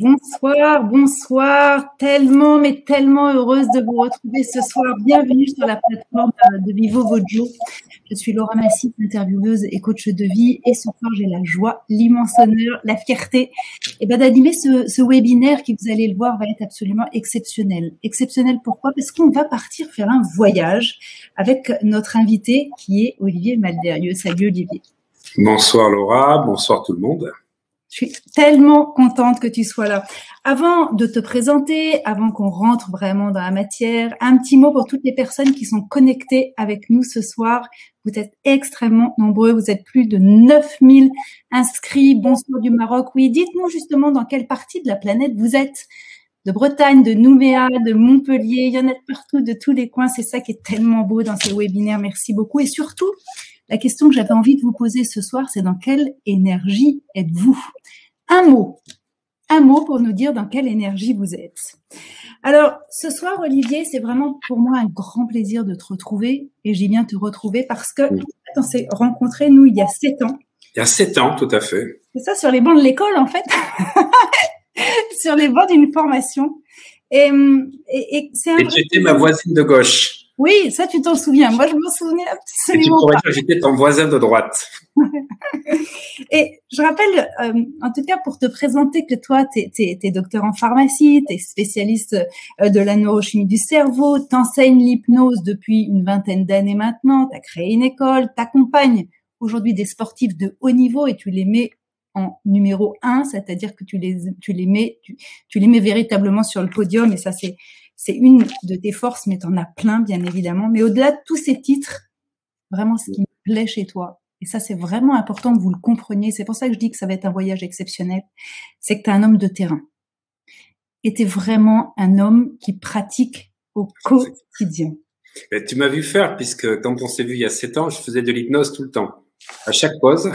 Bonsoir, bonsoir. Tellement, mais tellement heureuse de vous retrouver ce soir. Bienvenue sur la plateforme de Vivo Vojo. Je suis Laura Massy, intervieweuse et coach de vie. Et ce soir, j'ai la joie, l'immense honneur, la fierté d'animer ce webinaire qui, vous allez le voir, va être absolument exceptionnel. Exceptionnel pourquoi? Parce qu'on va partir faire un voyage avec notre invité qui est Olivier Malderieux. Salut Olivier. Bonsoir Laura, bonsoir tout le monde. Je suis tellement contente que tu sois là. Avant de te présenter, avant qu'on rentre vraiment dans la matière, un petit mot pour toutes les personnes qui sont connectées avec nous ce soir. Vous êtes extrêmement nombreux, vous êtes plus de 9000 inscrits. Bonsoir du Maroc. Oui, dites-nous justement dans quelle partie de la planète vous êtes. De Bretagne, de Nouméa, de Montpellier, il y en a de partout, de tous les coins. C'est ça qui est tellement beau dans ces webinaires. Merci beaucoup. Et surtout, la question que j'avais envie de vous poser ce soir, c'est dans quelle énergie êtes-vous? Un mot pour nous dire dans quelle énergie vous êtes. Alors, ce soir, Olivier, c'est vraiment pour moi un grand plaisir de te retrouver, et j'y viens te retrouver parce que on s'est rencontrés, nous, il y a 7 ans. Il y a 7 ans, tout à fait. C'est ça, sur les bancs de l'école, en fait. Sur les bancs d'une formation. Et c'est un... Et tu étais ma voisine de gauche. Oui, ça, tu t'en souviens. Moi, je m'en souviens absolument. Et tu pourrais dire, j'étais ton voisin de droite. Et je rappelle, en tout cas, pour te présenter que toi, t'es docteur en pharmacie, t'es spécialiste de la neurochimie du cerveau, t'enseignes l'hypnose depuis une vingtaine d'années maintenant, t'as créé une école, t'accompagnes aujourd'hui des sportifs de haut niveau et tu les mets en numéro 1, c'est-à-dire que tu les mets véritablement sur le podium, et ça, c'est une de tes forces, mais tu en as plein, bien évidemment. Mais au-delà de tous ces titres, vraiment, ce qui me plaît chez toi, et ça, c'est vraiment important que vous le compreniez, c'est pour ça que je dis que ça va être un voyage exceptionnel, c'est que tu es un homme de terrain. Et tu es vraiment un homme qui pratique au quotidien. Mais tu m'as vu faire, puisque quand on s'est vu il y a 7 ans, je faisais de l'hypnose tout le temps. À chaque pause,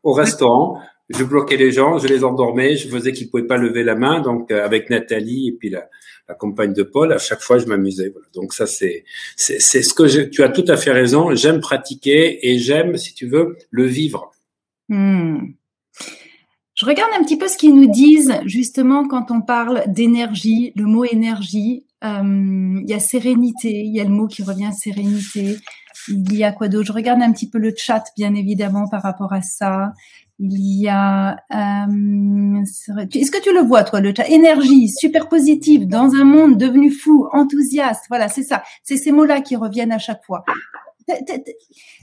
au restaurant, je bloquais les gens, je les endormais, je faisais qu'ils pouvaient pas lever la main. Donc avec Nathalie et puis la compagne de Paul, à chaque fois je m'amusais. Voilà. Donc ça c'est ce que tu as tout à fait raison. J'aime pratiquer et j'aime, si tu veux, le vivre. Je regarde un petit peu ce qu'ils nous disent justement quand on parle d'énergie. Le mot énergie, il y a sérénité, il y a le mot qui revient, sérénité. Il y a quoi d'autre? Je regarde un petit peu le chat, bien évidemment, par rapport à ça. Il y a... est-ce que tu le vois, toi, le chat? Énergie, super positive, dans un monde devenu fou, enthousiaste. Voilà, c'est ça. C'est ces mots-là qui reviennent à chaque fois.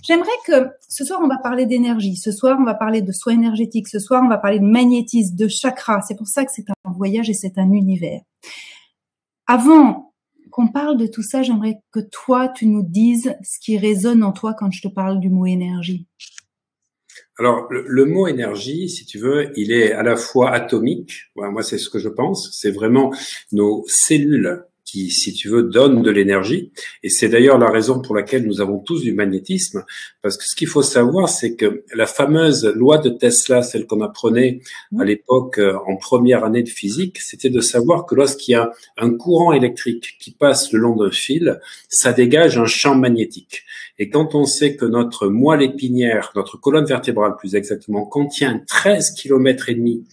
J'aimerais que ce soir, on va parler d'énergie. Ce soir, on va parler de soins énergétiques. Ce soir, on va parler de magnétisme, de chakras. C'est pour ça que c'est un voyage et c'est un univers. Avant qu'on parle de tout ça, j'aimerais que toi, tu nous dises ce qui résonne en toi quand je te parle du mot énergie. Alors, le mot énergie, si tu veux, il est à la fois atomique. Voilà, moi, c'est ce que je pense. C'est vraiment nos cellules qui, si tu veux, donnent de l'énergie. Et c'est d'ailleurs la raison pour laquelle nous avons tous du magnétisme. Parce que ce qu'il faut savoir, c'est que la fameuse loi de Tesla, celle qu'on apprenait à l'époque en première année de physique, c'était de savoir que lorsqu'il y a un courant électrique qui passe le long d'un fil, ça dégage un champ magnétique. Et quand on sait que notre moelle épinière, notre colonne vertébrale plus exactement, contient 13 km et demi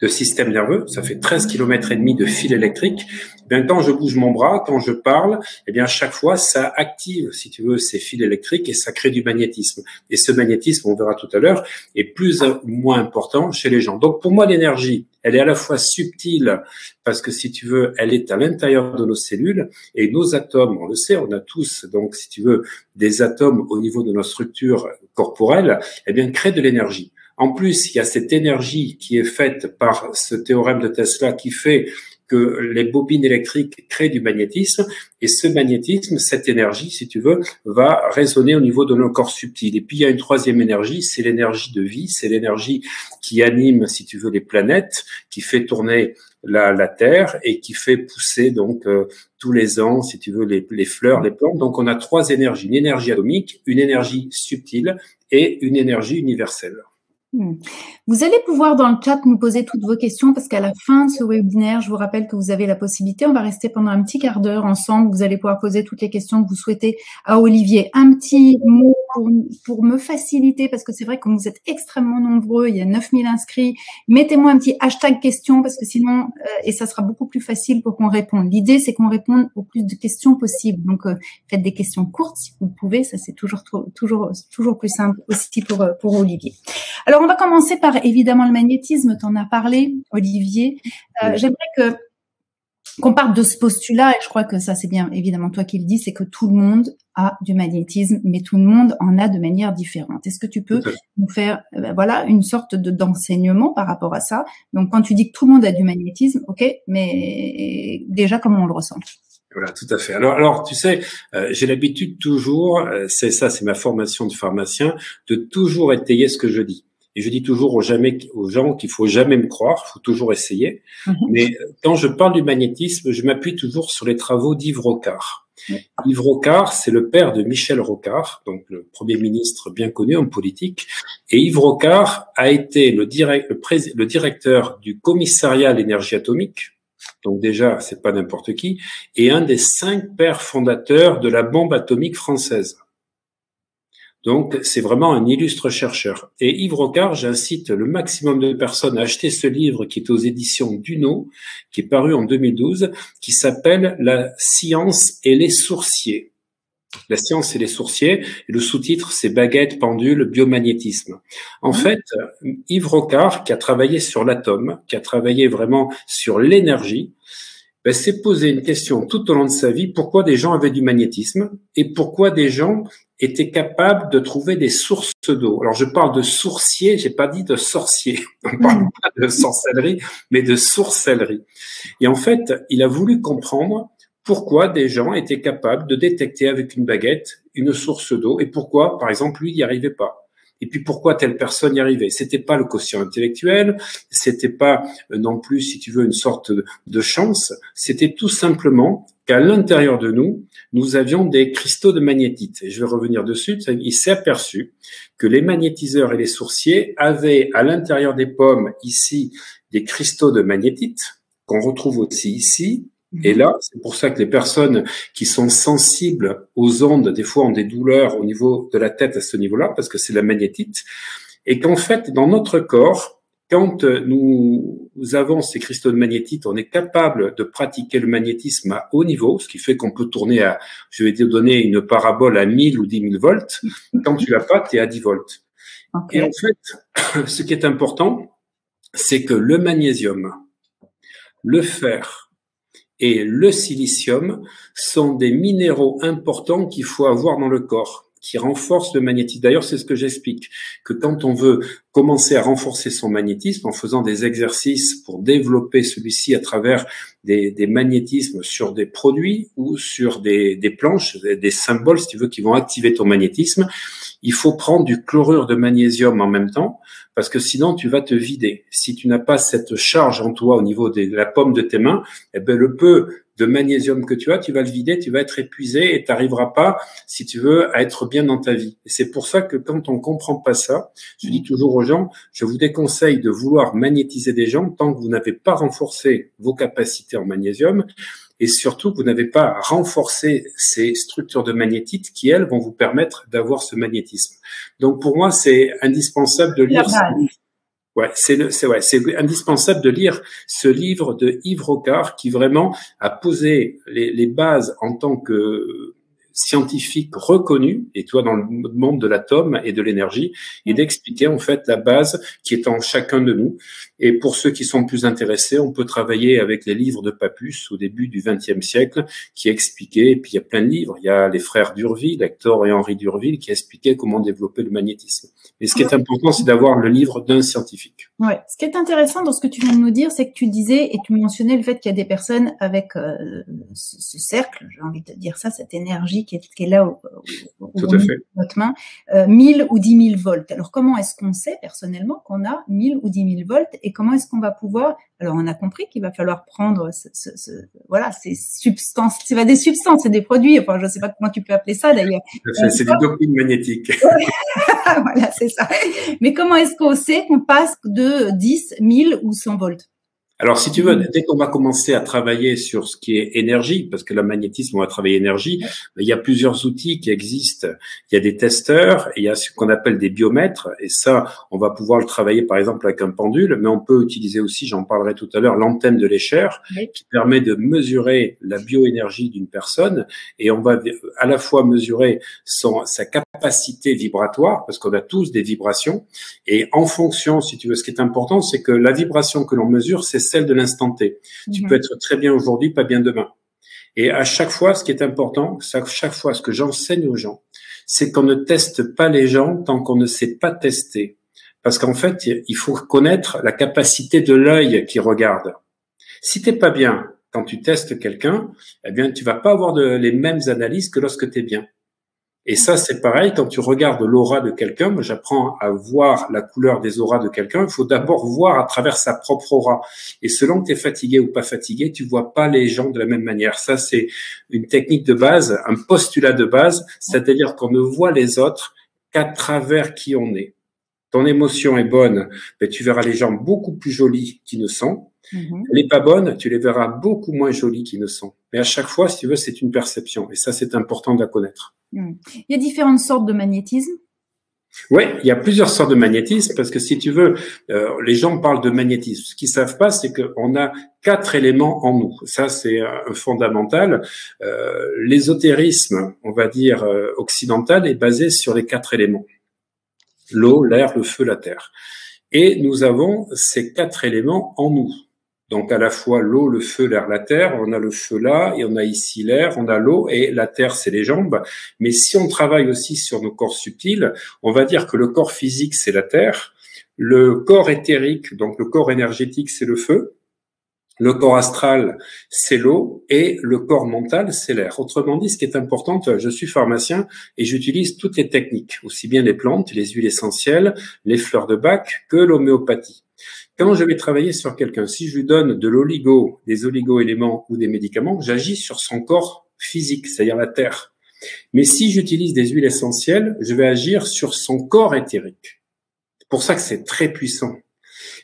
de système nerveux, ça fait 13 km et demi de fil électrique, eh bien, quand je bouge mon bras, quand je parle, eh bien, chaque fois, ça active, si tu veux, ces fils électriques et ça crée du magnétisme. Et ce magnétisme, on verra tout à l'heure, est plus ou moins important chez les gens. Donc, pour moi, l'énergie, elle est à la fois subtile parce que, si tu veux, elle est à l'intérieur de nos cellules et nos atomes, on le sait, on a tous, donc, si tu veux, des atomes au niveau de nos structures corporelles, eh bien, créent de l'énergie. En plus, il y a cette énergie qui est faite par ce théorème de Tesla qui fait que les bobines électriques créent du magnétisme et ce magnétisme, cette énergie, si tu veux, va résonner au niveau de nos corps subtils. Et puis, il y a une troisième énergie, c'est l'énergie de vie, c'est l'énergie qui anime, si tu veux, les planètes, qui fait tourner la Terre et qui fait pousser donc tous les ans, si tu veux, les fleurs, les plantes. Donc, on a 3 énergies, une énergie atomique, une énergie subtile et une énergie universelle. Vous allez pouvoir dans le chat nous poser toutes vos questions parce qu'à la fin de ce webinaire, je vous rappelle que vous avez la possibilité, on va rester pendant un petit quart d'heure ensemble, vous allez pouvoir poser toutes les questions que vous souhaitez à Olivier. Un petit mot pour me faciliter parce que c'est vrai que vous êtes extrêmement nombreux, il y a 9000 inscrits, mettez-moi un petit hashtag question parce que sinon, et ça sera beaucoup plus facile pour qu'on réponde. L'idée, c'est qu'on réponde au plus de questions possible. Donc, faites des questions courtes si vous le pouvez, ça c'est toujours plus simple aussi pour Olivier. Alors, on va commencer par évidemment le magnétisme. Tu en as parlé, Olivier. J'aimerais qu'on parte de ce postulat, et je crois que ça, c'est bien évidemment toi qui le dis, c'est que tout le monde a du magnétisme, mais tout le monde en a de manière différente. Est-ce que tu peux nous faire voilà, une sorte d'enseignement par rapport à ça? Donc, quand tu dis que tout le monde a du magnétisme, ok, mais déjà, comment on le ressent? Voilà, tout à fait. Alors, tu sais, j'ai l'habitude toujours, c'est ma formation de pharmacien, de toujours étayer ce que je dis. Et je dis toujours aux gens qu'il faut jamais me croire, il faut toujours essayer. Mais quand je parle du magnétisme, je m'appuie toujours sur les travaux d'Yves Rocard. Yves Rocard, c'est le père de Michel Rocard, donc le Premier ministre bien connu en politique. Et Yves Rocard a été le directeur du commissariat à l'énergie atomique. Donc déjà, c'est pas n'importe qui, et un des 5 pères fondateurs de la bombe atomique française. Donc, c'est vraiment un illustre chercheur. Et Yves Rocard, j'incite le maximum de personnes à acheter ce livre qui est aux éditions Duno, qui est paru en 2012, qui s'appelle « La science et les sourciers ». La science et les sourciers, et le sous-titre, c'est Baguette, pendule, biomagnétisme. En fait, Yves Rocard, qui a travaillé sur l'atome, qui a travaillé vraiment sur l'énergie, s'est posé une question tout au long de sa vie, pourquoi des gens avaient du magnétisme et pourquoi des gens étaient capables de trouver des sources d'eau. Alors, je parle de sourcier, j'ai pas dit de sorcier. On parle pas de sorcellerie, mais de sourcellerie. Et en fait, il a voulu comprendre pourquoi des gens étaient capables de détecter avec une baguette une source d'eau et pourquoi, par exemple, lui, il n'y arrivait pas. Et puis pourquoi telle personne y arrivait. C'était pas le quotient intellectuel, c'était pas non plus, si tu veux, une sorte de chance, c'était tout simplement qu'à l'intérieur de nous, nous avions des cristaux de magnétite. Et je vais revenir dessus. Il s'est aperçu que les magnétiseurs et les sourciers avaient à l'intérieur des pommes, ici, des cristaux de magnétite, qu'on retrouve aussi ici. Et là, c'est pour ça que les personnes qui sont sensibles aux ondes, des fois ont des douleurs au niveau de la tête à ce niveau-là, parce que c'est la magnétite. Et qu'en fait, dans notre corps, quand nous avons ces cristaux de magnétite, on est capable de pratiquer le magnétisme à haut niveau, ce qui fait qu'on peut tourner à, je vais te donner une parabole à 1000 ou 10 000 volts. Quand tu l'as pas, tu es à 10 volts. Okay. Et en fait, ce qui est important, c'est que le magnésium, le fer, et le silicium sont des minéraux importants qu'il faut avoir dans le corps, qui renforcent le magnétisme. D'ailleurs, c'est ce que j'explique, que quand on veut commencer à renforcer son magnétisme en faisant des exercices pour développer celui-ci à travers des magnétismes sur des produits ou sur des planches, des symboles, si tu veux, qui vont activer ton magnétisme, il faut prendre du chlorure de magnésium en même temps, parce que sinon tu vas te vider. Si tu n'as pas cette charge en toi au niveau de la paume de tes mains, eh ben le peu de magnésium que tu as, tu vas le vider, tu vas être épuisé et tu n'arriveras pas, si tu veux, à être bien dans ta vie. Et c'est pour ça que quand on comprend pas ça, je dis toujours aux gens, je vous déconseille de vouloir magnétiser des gens tant que vous n'avez pas renforcé vos capacités en magnésium. Et surtout, vous n'avez pas renforcé ces structures de magnétite qui, elles, vont vous permettre d'avoir ce magnétisme. Donc, pour moi, c'est indispensable de lire. C'est indispensable de lire ce livre de Yves Rocard qui vraiment a posé les bases en tant que scientifique reconnu, et toi dans le monde de l'atome et de l'énergie, et d'expliquer en fait la base qui est en chacun de nous. Et pour ceux qui sont plus intéressés, on peut travailler avec les livres de Papus au début du XXe siècle, qui expliquaient, et puis il y a plein de livres, il y a les frères Durville, Hector et Henri Durville, qui expliquaient comment développer le magnétisme. Mais ce qui est important, c'est d'avoir le livre d'un scientifique. Ouais. Ce qui est intéressant dans ce que tu viens de nous dire, c'est que tu disais, et tu mentionnais le fait qu'il y a des personnes avec ce cercle, j'ai envie de dire ça, cette énergie qui est là Tout au à niveau fait. de notre main, 1000 ou 10 000 volts. Alors, comment est-ce qu'on sait personnellement qu'on a 1000 ou 10 000 volts et comment est-ce qu'on va pouvoir... Alors, on a compris qu'il va falloir prendre voilà, ces substances. C'est pas des substances, c'est des produits. Enfin, je sais pas comment tu peux appeler ça d'ailleurs. Tout à fait. C'est du doping magnétique. Voilà, c'est ça. Mais comment est-ce qu'on sait qu'on passe de 10, 1000 ou 100 volts? Alors, si tu veux, dès qu'on va commencer à travailler sur ce qui est énergie, parce que le magnétisme, on va travailler énergie, il y a plusieurs outils qui existent. Il y a des testeurs, il y a ce qu'on appelle des biomètres, et ça, on va pouvoir le travailler, par exemple, avec un pendule, mais on peut utiliser aussi, j'en parlerai tout à l'heure, l'antenne de l'Escher, qui permet de mesurer la bioénergie d'une personne, et on va à la fois mesurer sa capacité vibratoire, parce qu'on a tous des vibrations, et en fonction, si tu veux, ce qui est important, c'est que la vibration que l'on mesure, c'est celle de l'instant T. Tu peux être très bien aujourd'hui, pas bien demain. Et à chaque fois, ce qui est important, chaque fois, ce que j'enseigne aux gens, c'est qu'on ne teste pas les gens tant qu'on ne sait pas tester. Parce qu'en fait, il faut connaître la capacité de l'œil qui regarde. Si t'es pas bien quand tu testes quelqu'un, eh bien, tu vas pas avoir les mêmes analyses que lorsque tu es bien. Et ça, c'est pareil, quand tu regardes l'aura de quelqu'un, moi j'apprends à voir la couleur des auras de quelqu'un, il faut d'abord voir à travers sa propre aura. Et selon que tu es fatigué ou pas fatigué, tu vois pas les gens de la même manière. Ça, c'est une technique de base, un postulat de base, c'est-à-dire qu'on ne voit les autres qu'à travers qui on est. Ton émotion est bonne, mais tu verras les gens beaucoup plus jolis qu'ils ne sont. Elle n'est pas bonne, tu les verras beaucoup moins jolis qu'ils ne sont. Mais à chaque fois, si tu veux, c'est une perception. Et ça, c'est important de la connaître. Il y a différentes sortes de magnétisme. Oui, il y a plusieurs sortes de magnétisme parce que si tu veux, les gens parlent de magnétisme. Ce qu'ils savent pas, c'est qu'on a 4 éléments en nous. Ça, c'est fondamental. L'ésotérisme, on va dire occidental, est basé sur les 4 éléments. L'eau, l'air, le feu, la terre. Et nous avons ces 4 éléments en nous. Donc à la fois l'eau, le feu, l'air, la terre. On a le feu là et on a ici l'air, on a l'eau et la terre, c'est les jambes. Mais si on travaille aussi sur nos corps subtils, on va dire que le corps physique, c'est la terre. Le corps éthérique, donc le corps énergétique, c'est le feu. Le corps astral, c'est l'eau et le corps mental, c'est l'air. Autrement dit, ce qui est important, je suis pharmacien et j'utilise toutes les techniques, aussi bien les plantes, les huiles essentielles, les fleurs de Bach que l'homéopathie. Quand je vais travailler sur quelqu'un, si je lui donne des oligo-éléments ou des médicaments, j'agis sur son corps physique, c'est-à-dire la terre. Mais si j'utilise des huiles essentielles, je vais agir sur son corps éthérique. C'est pour ça que c'est très puissant.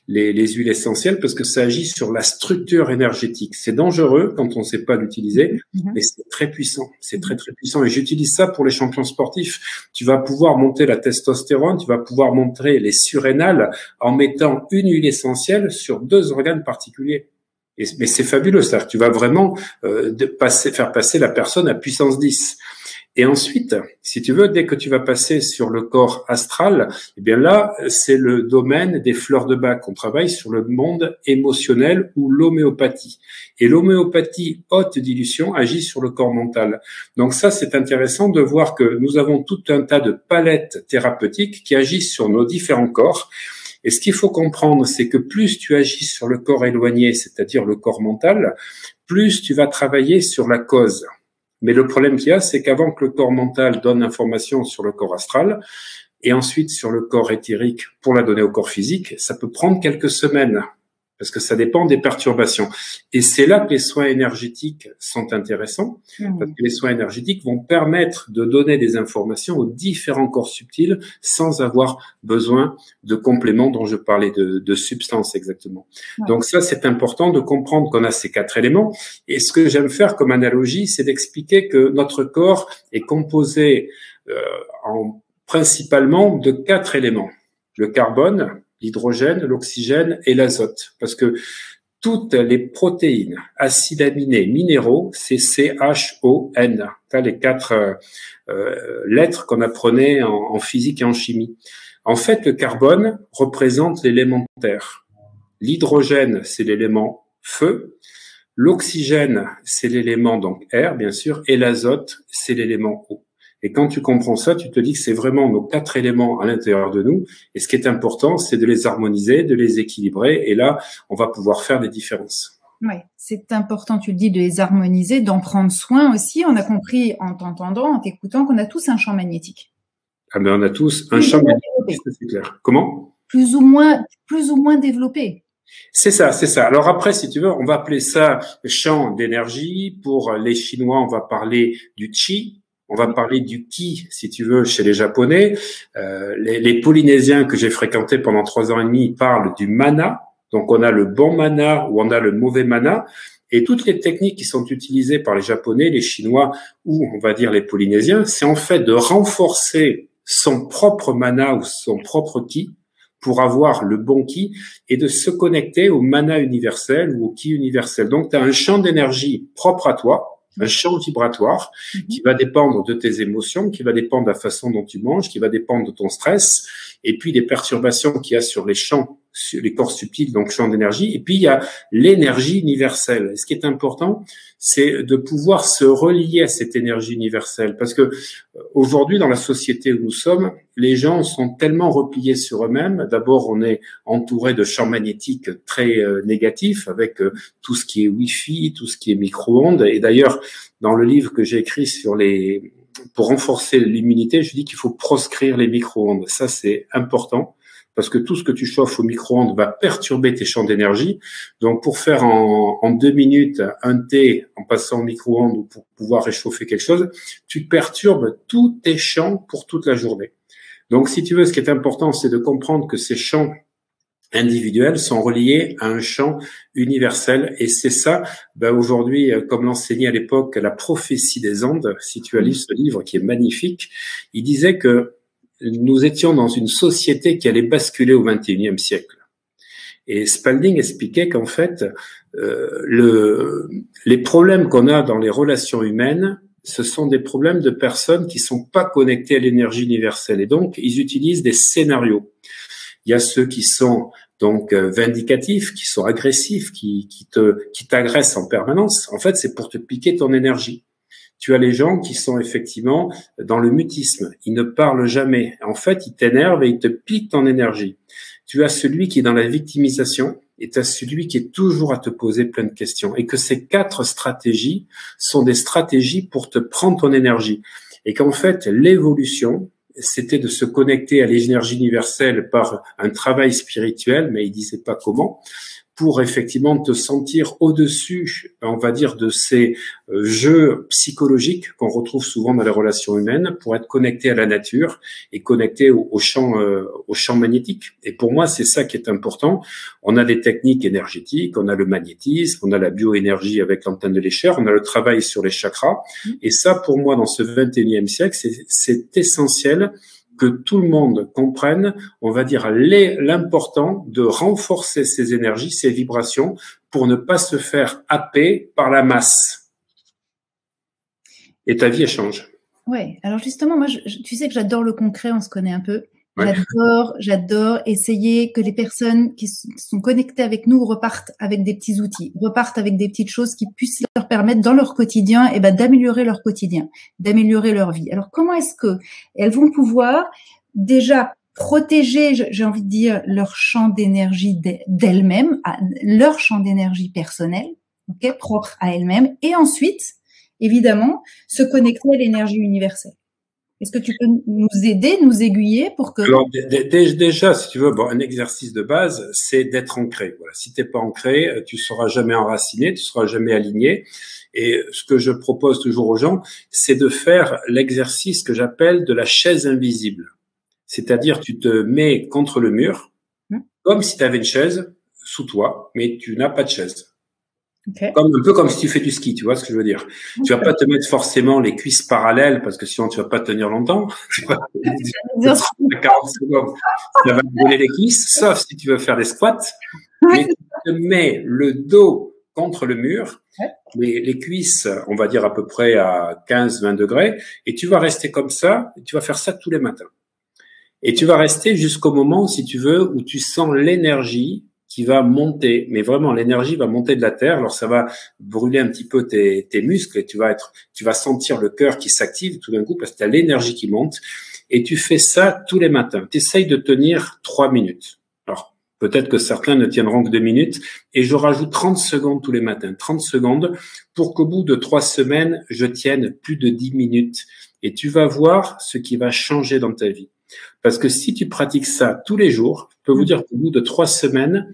Les huiles essentielles parce que ça agit sur la structure énergétique. C'est dangereux quand on ne sait pas l'utiliser, mais c'est très puissant. C'est très, très puissant. Et j'utilise ça pour les champions sportifs. Tu vas pouvoir monter la testostérone, tu vas pouvoir monter les surrénales en mettant une huile essentielle sur 2 organes particuliers. Mais c'est fabuleux, ça. Tu vas vraiment faire passer la personne à puissance 10. Et ensuite, si tu veux, dès que tu vas passer sur le corps astral, eh bien là, c'est le domaine des fleurs de Bach. On travaille sur le monde émotionnel ou l'homéopathie. Et l'homéopathie haute dilution agit sur le corps mental. Donc ça, c'est intéressant de voir que nous avons tout un tas de palettes thérapeutiques qui agissent sur nos différents corps. Et ce qu'il faut comprendre, c'est que plus tu agis sur le corps éloigné, c'est-à-dire le corps mental, plus tu vas travailler sur la cause. Mais le problème qu'il y a, c'est qu'avant que le corps mental donne l'information sur le corps astral, et ensuite sur le corps éthérique pour la donner au corps physique, ça peut prendre quelques semaines, parce que ça dépend des perturbations. Et c'est là que les soins énergétiques sont intéressants, parce que les soins énergétiques vont permettre de donner des informations aux différents corps subtils sans avoir besoin de compléments dont je parlais, de substances exactement. Donc ça, c'est important de comprendre qu'on a ces 4 éléments. Et ce que j'aime faire comme analogie, c'est d'expliquer que notre corps est composé principalement de 4 éléments. Le carbone, l'hydrogène, l'oxygène et l'azote. Parce que toutes les protéines, acides aminés, minéraux, c'est CHON. T'as les 4 lettres qu'on apprenait en physique et en chimie. En fait, le carbone représente l'élément terre. L'hydrogène, c'est l'élément feu. L'oxygène, c'est l'élément donc air, bien sûr. Et l'azote, c'est l'élément eau. Et quand tu comprends ça, tu te dis que c'est vraiment nos 4 éléments à l'intérieur de nous. Et ce qui est important, c'est de les harmoniser, de les équilibrer. Et là, on va pouvoir faire des différences. Ouais, c'est important, tu le dis, de les harmoniser, d'en prendre soin aussi. On a compris en t'entendant, en t'écoutant, qu'on a tous un champ magnétique. Ah ben, on a tous un champ magnétique, c'est clair. Comment? Plus ou moins développé. C'est ça, c'est ça. Alors après, si tu veux, on va appeler ça champ d'énergie. Pour les Chinois, on va parler du qi. On va parler du ki, si tu veux, chez les Japonais. Les Polynésiens que j'ai fréquentés pendant 3 ans et demi parlent du mana. Donc, on a le bon mana ou on a le mauvais mana. Et toutes les techniques qui sont utilisées par les Japonais, les Chinois ou, on va dire, les Polynésiens, c'est en fait de renforcer son propre mana ou son propre ki pour avoir le bon ki et de se connecter au mana universel ou au ki universel. Donc, tu as un champ d'énergie propre à toi, un champ vibratoire qui va dépendre de tes émotions, qui va dépendre de la façon dont tu manges, qui va dépendre de ton stress, et puis des perturbations qu'il y a sur les champs, sur les corps subtils, donc champ d'énergie. Et puis, il y a l'énergie universelle. Et ce qui est important, c'est de pouvoir se relier à cette énergie universelle. Parce que aujourd'hui, dans la société où nous sommes, les gens sont tellement repliés sur eux-mêmes. D'abord, on est entouré de champs magnétiques très négatifs, avec tout ce qui est Wi-Fi, tout ce qui est micro-ondes. Et d'ailleurs, dans le livre que j'ai écrit pour renforcer l'immunité, je dis qu'il faut proscrire les micro-ondes. Ça, c'est important. Parce que tout ce que tu chauffes au micro-ondes va perturber tes champs d'énergie. Donc, pour faire en 2 minutes un thé en passant au micro-ondes ou pour pouvoir réchauffer quelque chose, tu perturbes tous tes champs pour toute la journée. Donc, si tu veux, ce qui est important, c'est de comprendre que ces champs individuels sont reliés à un champ universel. Et c'est ça, aujourd'hui, comme l'enseignait à l'époque la prophétie des Andes, si tu as lu ce livre qui est magnifique, il disait que nous étions dans une société qui allait basculer au XXIe siècle. Et Spalding expliquait qu'en fait, les problèmes qu'on a dans les relations humaines, ce sont des problèmes de personnes qui sont pas connectées à l'énergie universelle. Et donc, ils utilisent des scénarios. Il y a ceux qui sont donc vindicatifs, qui sont agressifs, qui t'agressent en permanence. En fait, c'est pour te piquer ton énergie. Tu as les gens qui sont effectivement dans le mutisme. Ils ne parlent jamais. En fait, ils t'énervent et ils te piquent ton énergie. Tu as celui qui est dans la victimisation et tu as celui qui est toujours à te poser plein de questions. Et que ces 4 stratégies sont des stratégies pour te prendre ton énergie. Et qu'en fait, l'évolution, c'était de se connecter à l'énergie universelle par un travail spirituel, mais il disait pas comment, pour effectivement te sentir au-dessus, on va dire, de ces jeux psychologiques qu'on retrouve souvent dans les relations humaines, pour être connecté à la nature et connecté au champ magnétique. Et pour moi, c'est ça qui est important. On a des techniques énergétiques, on a le magnétisme, on a la bioénergie avec l'antenne de l'Escher, on a le travail sur les chakras. Et ça, pour moi, dans ce 21e siècle, c'est essentiel que tout le monde comprenne, on va dire, l'important de renforcer ses énergies, ses vibrations, pour ne pas se faire happer par la masse. Et ta vie, elle change. Ouais. Alors justement, moi, tu sais que j'adore le concret, on se connaît un peu. Ouais. J'adore essayer que les personnes qui sont connectées avec nous repartent avec des petits outils, repartent avec des petites choses qui puissent leur permettre dans leur quotidien, d'améliorer leur quotidien, d'améliorer leur vie. Alors, comment est-ce que elles vont pouvoir déjà protéger, j'ai envie de dire, leur champ d'énergie d'elles-mêmes, leur champ d'énergie personnel, okay, propre à elles-mêmes, et ensuite, évidemment, se connecter à l'énergie universelle. Est-ce que tu peux nous aider, nous aiguiller pour que... Alors, déjà, si tu veux, un exercice de base, c'est d'être ancré. Voilà. Si t'es pas ancré, tu seras jamais enraciné, tu seras jamais aligné. Et ce que je propose toujours aux gens, c'est de faire l'exercice que j'appelle de la chaise invisible. C'est-à-dire, tu te mets contre le mur, comme si tu avais une chaise sous toi, mais tu n'as pas de chaise. Okay. Un peu comme si tu fais du ski, tu vois ce que je veux dire. Okay. Tu vas pas te mettre forcément les cuisses parallèles parce que sinon tu vas pas tenir longtemps. Tu vas 40 secondes, ça va te brûler les cuisses, sauf si tu veux faire des squats. Mais tu te mets le dos contre le mur, les cuisses, on va dire à peu près à 15-20 degrés, et tu vas rester comme ça, et tu vas faire ça tous les matins. Et tu vas rester jusqu'au moment, si tu veux, où tu sens l'énergie qui va monter, mais vraiment l'énergie va monter de la terre. Alors ça va brûler un petit peu tes muscles et tu vas sentir le cœur qui s'active tout d'un coup parce que tu as l'énergie qui monte. Et tu fais ça tous les matins. Tu essayes de tenir 3 minutes. Alors Peut-être que certains ne tiendront que 2 minutes. Et je rajoute 30 secondes tous les matins. 30 secondes pour qu'au bout de 3 semaines, je tienne plus de 10 minutes. Et tu vas voir ce qui va changer dans ta vie. Parce que si tu pratiques ça tous les jours, je peux vous dire qu'au bout de 3 semaines,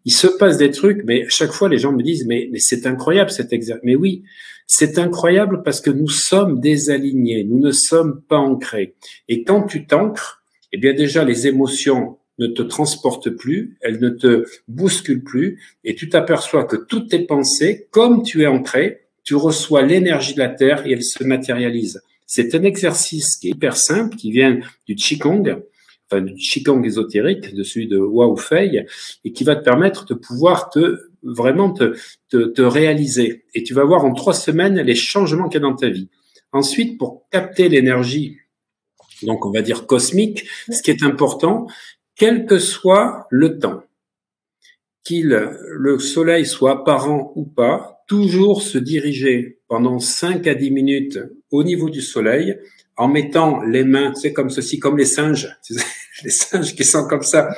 il se passe des trucs, mais chaque fois, les gens me disent, mais c'est incroyable cet exercice. Mais oui, c'est incroyable parce que nous sommes désalignés. Nous ne sommes pas ancrés. Et quand tu t'ancres, eh bien, déjà, les émotions ne te transportent plus, elles ne te bousculent plus, et tu t'aperçois que toutes tes pensées, comme tu es ancré, tu reçois l'énergie de la Terre et elle se matérialise. C'est un exercice qui est hyper simple, qui vient du Qigong, enfin du Qigong ésotérique, de celui de Wao Fei, et qui va te permettre de pouvoir vraiment te réaliser. Et tu vas voir en 3 semaines les changements qu'il y a dans ta vie. Ensuite, pour capter l'énergie, donc on va dire cosmique, ce qui est important, quel que soit le temps, le soleil soit apparent ou pas, toujours se diriger pendant 5 à 10 minutes au niveau du soleil en mettant les mains, c'est comme ceci, comme les singes, les singes qui sont comme ça,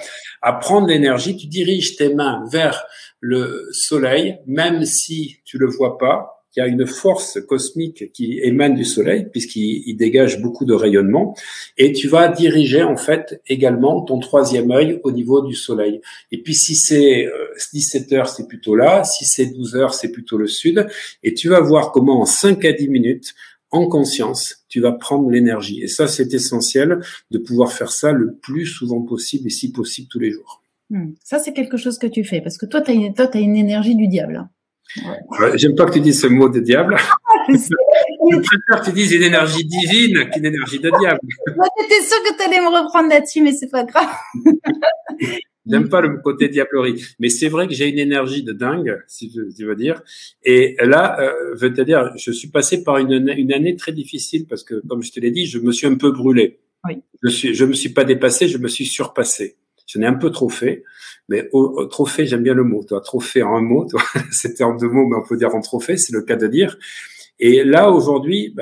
à prendre l'énergie, tu diriges tes mains vers le soleil, même si tu le vois pas. Il y a une force cosmique qui émane du soleil puisqu'il dégage beaucoup de rayonnement et tu vas diriger en fait également ton 3e œil au niveau du soleil. Et puis si c'est 17 heures, c'est plutôt là, si c'est 12 heures, c'est plutôt le sud et tu vas voir comment en 5 à 10 minutes, en conscience, tu vas prendre l'énergie. Et ça, c'est essentiel de pouvoir faire ça le plus souvent possible et si possible tous les jours. Ça, c'est quelque chose que tu fais parce que toi, t'as une énergie du diable. Ouais. J'aime pas que tu dises ce mot de diable. Je préfère que tu dises une énergie divine qu'une énergie de diable. Moi, j'étais sûre que tu allais me reprendre là-dessus, mais c'est pas grave. J'aime pas le côté diablerie. Mais c'est vrai que j'ai une énergie de dingue, si tu veux dire. Et là, je veux te dire, je suis passé par une année très difficile parce que, comme je te l'ai dit, je me suis un peu brûlé. Oui. Je me suis pas dépassé, je me suis surpassé. J'en ai un peu trop fait. Mais trop fait, j'aime bien le mot. Toi, trop fait en un mot, toi, c'était en 2 mots, mais on peut dire en trop fait, c'est le cas de dire. Et là, aujourd'hui,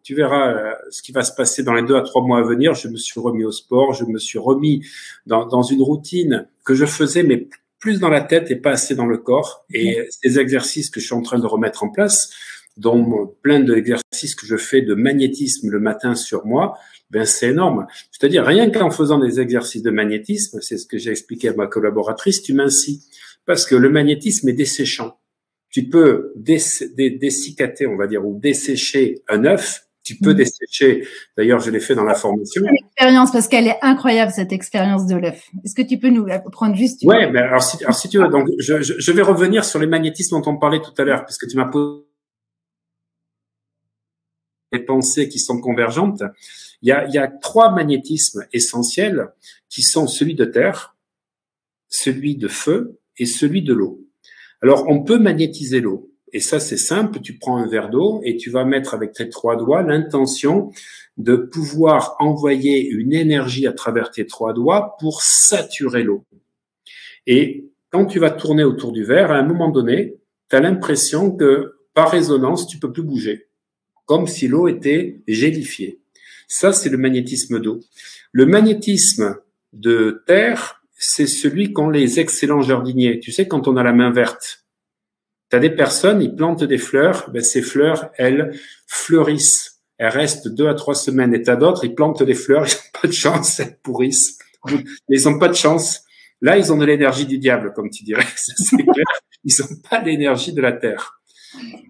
tu verras ce qui va se passer dans les 2 à 3 mois à venir. Je me suis remis au sport, je me suis remis dans une routine que je faisais, mais plus dans la tête et pas assez dans le corps. Et ces exercices que je suis en train de remettre en place, dont plein d'exercices que je fais de magnétisme le matin sur moi, c'est énorme. C'est-à-dire, rien qu'en faisant des exercices de magnétisme, c'est ce que j'ai expliqué à ma collaboratrice, tu m'incies. Parce que le magnétisme est desséchant. Tu peux dessicater, on va dire, ou dessécher un œuf. Tu peux dessécher. D'ailleurs, je l'ai fait dans la formation. C'est une expérience parce qu'elle est incroyable, cette expérience de l'œuf. Est-ce que tu peux nous prendre juste une... Ouais, alors si tu veux, donc, je vais revenir sur les magnétismes dont on parlait tout à l'heure, puisque tu m'as posé des pensées qui sont convergentes. Il y a 3 magnétismes essentiels qui sont celui de terre, celui de feu et celui de l'eau. Alors, on peut magnétiser l'eau. Et ça, c'est simple. Tu prends un verre d'eau et tu vas mettre avec tes 3 doigts l'intention de pouvoir envoyer une énergie à travers tes 3 doigts pour saturer l'eau. Et quand tu vas tourner autour du verre, à un moment donné, tu as l'impression que par résonance, tu peux plus bouger. Comme si l'eau était gélifiée. Ça, c'est le magnétisme d'eau. Le magnétisme de terre, c'est celui qu'ont les excellents jardiniers. Tu sais, quand on a la main verte, tu as des personnes, ils plantent des fleurs, ces fleurs, elles fleurissent. Elles restent 2 à 3 semaines. Et t'as d'autres, ils plantent des fleurs, ils n'ont pas de chance, elles pourrissent. Mais ils n'ont pas de chance. Là, ils ont de l'énergie du diable, comme tu dirais. C'est clair. Ils n'ont pas l'énergie de la terre.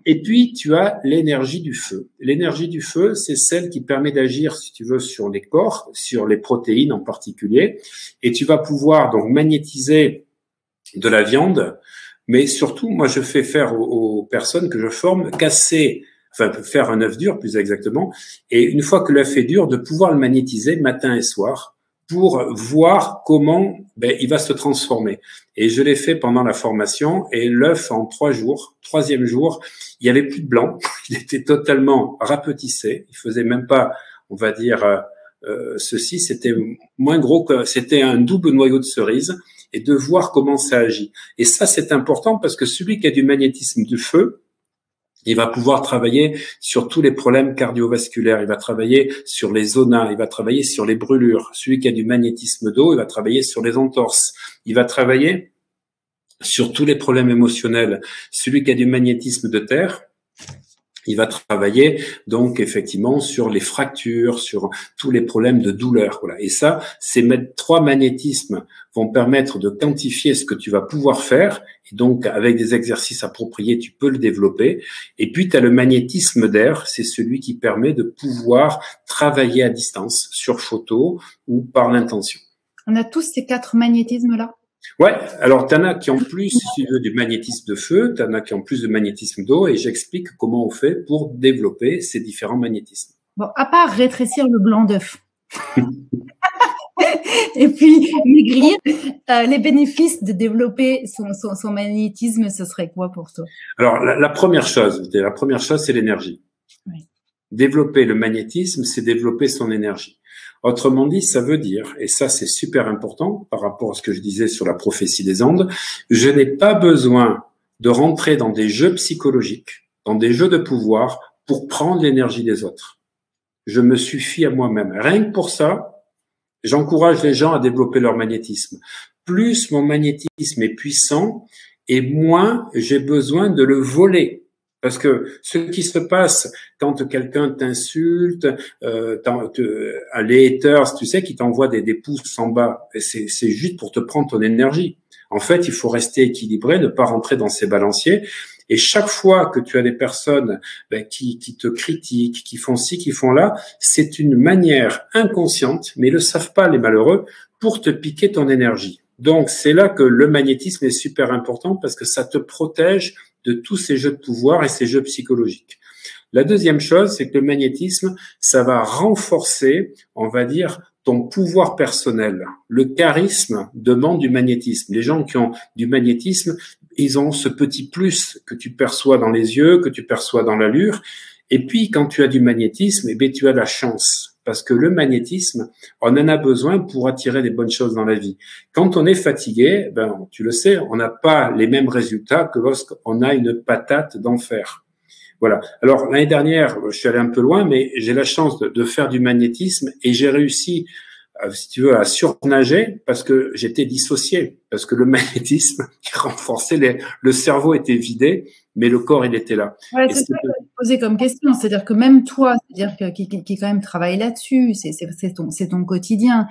Et puis, tu as l'énergie du feu. L'énergie du feu, c'est celle qui permet d'agir, si tu veux, sur les corps, sur les protéines en particulier. Et tu vas pouvoir donc magnétiser de la viande. Mais surtout, moi, je fais faire aux personnes que je forme faire un œuf dur, plus exactement. Et une fois que l'œuf est dur, de pouvoir le magnétiser matin et soir pour voir comment il va se transformer. Et je l'ai fait pendant la formation et l'œuf en 3 jours, 3e jour, il y avait plus de blanc, il était totalement rapetissé, il faisait même pas, on va dire, ceci, c'était moins gros que, c'était un double noyau de cerise et de voir comment ça agit. Et ça, c'est important parce que celui qui a du magnétisme du feu, Il va pouvoir travailler sur tous les problèmes cardiovasculaires, il va travailler sur les zonas, il va travailler sur les brûlures. Celui qui a du magnétisme d'eau, il va travailler sur les entorses. Il va travailler sur tous les problèmes émotionnels. Celui qui a du magnétisme de terre, il va travailler donc effectivement sur les fractures, sur tous les problèmes de douleur. Voilà. Et ça, ces 3 magnétismes vont permettre de quantifier ce que tu vas pouvoir faire. Et donc, avec des exercices appropriés, tu peux le développer. Et puis, tu as le magnétisme d'air. C'est celui qui permet de pouvoir travailler à distance, sur photo ou par l'intention. On a tous ces 4 magnétismes-là? Ouais, alors t'en as qui ont plus, si tu veux, du magnétisme de feu, t'en as qui ont plus de magnétisme d'eau, et j'explique comment on fait pour développer ces différents magnétismes. Bon, à part rétrécir le blanc d'œuf et puis maigrir, les bénéfices de développer son magnétisme, ce serait quoi pour toi? Alors la première chose, c'est l'énergie. Oui. Développer le magnétisme, c'est développer son énergie. Autrement dit, ça veut dire, et ça c'est super important par rapport à ce que je disais sur la prophétie des Andes, je n'ai pas besoin de rentrer dans des jeux psychologiques, dans des jeux de pouvoir pour prendre l'énergie des autres. Je me suffis à moi-même. Rien que pour ça, j'encourage les gens à développer leur magnétisme. Plus mon magnétisme est puissant, et moins j'ai besoin de le voler. Parce que ce qui se passe quand quelqu'un t'insulte, les haters, tu sais, qui t'envoient des pouces en bas, c'est juste pour te prendre ton énergie. En fait, il faut rester équilibré, ne pas rentrer dans ces balanciers. Et chaque fois que tu as des personnes qui te critiquent, qui font ci, qui font là, c'est une manière inconsciente, mais ils le savent pas les malheureux, pour te piquer ton énergie. Donc, c'est là que le magnétisme est super important parce que ça te protège de tous ces jeux de pouvoir et ces jeux psychologiques. La deuxième chose, c'est que le magnétisme, ça va renforcer, on va dire, ton pouvoir personnel. Le charisme demande du magnétisme. Les gens qui ont du magnétisme, ils ont ce petit plus que tu perçois dans les yeux, que tu perçois dans l'allure. Et puis, quand tu as du magnétisme, tu as la chance. Parce que le magnétisme, on en a besoin pour attirer des bonnes choses dans la vie. Quand on est fatigué, tu le sais, on n'a pas les mêmes résultats que lorsqu'on a une patate d'enfer. Voilà. Alors, l'année dernière, je suis allé un peu loin, mais j'ai la chance de faire du magnétisme et j'ai réussi, si tu veux, à surnager parce que j'étais dissocié. Parce que le magnétisme renforçait le cerveau était vidé, mais le corps, il était là. Ouais, c'est ça que je vais te poser comme question. C'est-à-dire que même toi, c'est-à-dire qui quand même travaille là-dessus, c'est ton quotidien.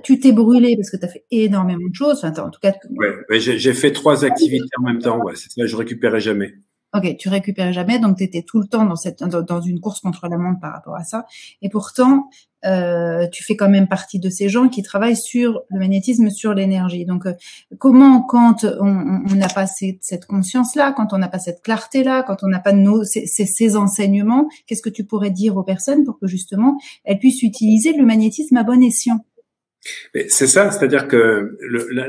Tu t'es brûlé parce que tu as fait énormément de choses. Enfin, en tout cas. Ouais, j'ai fait 3 activités en même temps. Ouais, c'est ça, je récupérais jamais. Ok, tu récupérais jamais, donc tu étais tout le temps dans une course contre la montre par rapport à ça. Et pourtant, tu fais quand même partie de ces gens qui travaillent sur le magnétisme, sur l'énergie. Donc, comment, quand on n'a pas cette conscience-là, quand on n'a pas cette clarté-là, quand on n'a pas ces enseignements, qu'est-ce que tu pourrais dire aux personnes pour que justement elles puissent utiliser le magnétisme à bon escient? C'est ça, c'est-à-dire que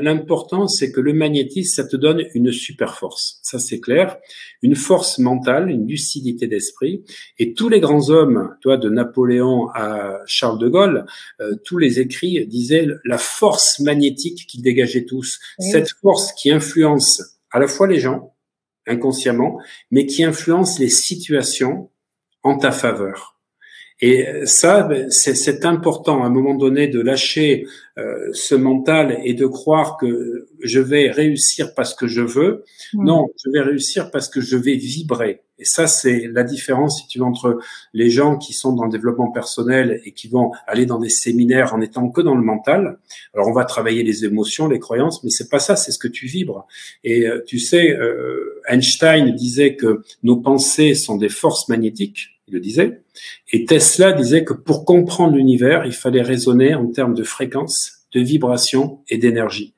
l'important, c'est que le magnétisme, ça te donne une super force. Ça, c'est clair. Une force mentale, une lucidité d'esprit. Et tous les grands hommes, de Napoléon à Charles de Gaulle, tous les écrits disaient la force magnétique qu'ils dégageaient tous. Oui. Cette force qui influence à la fois les gens, inconsciemment, mais qui influence les situations en ta faveur. Et ça, c'est important à un moment donné de lâcher ce mental et de croire que je vais réussir parce que je veux. Non, je vais réussir parce que je vais vibrer. Et ça, c'est la différence, si tu veux, entre les gens qui sont dans le développement personnel et qui vont aller dans des séminaires en étant que dans le mental. Alors, on va travailler les émotions, les croyances, mais c'est pas ça, c'est ce que tu vibres. Et tu sais, Einstein disait que nos pensées sont des forces magnétiques. Il le disait. Et Tesla disait que pour comprendre l'univers, il fallait raisonner en termes de fréquence, de vibration et d'énergie.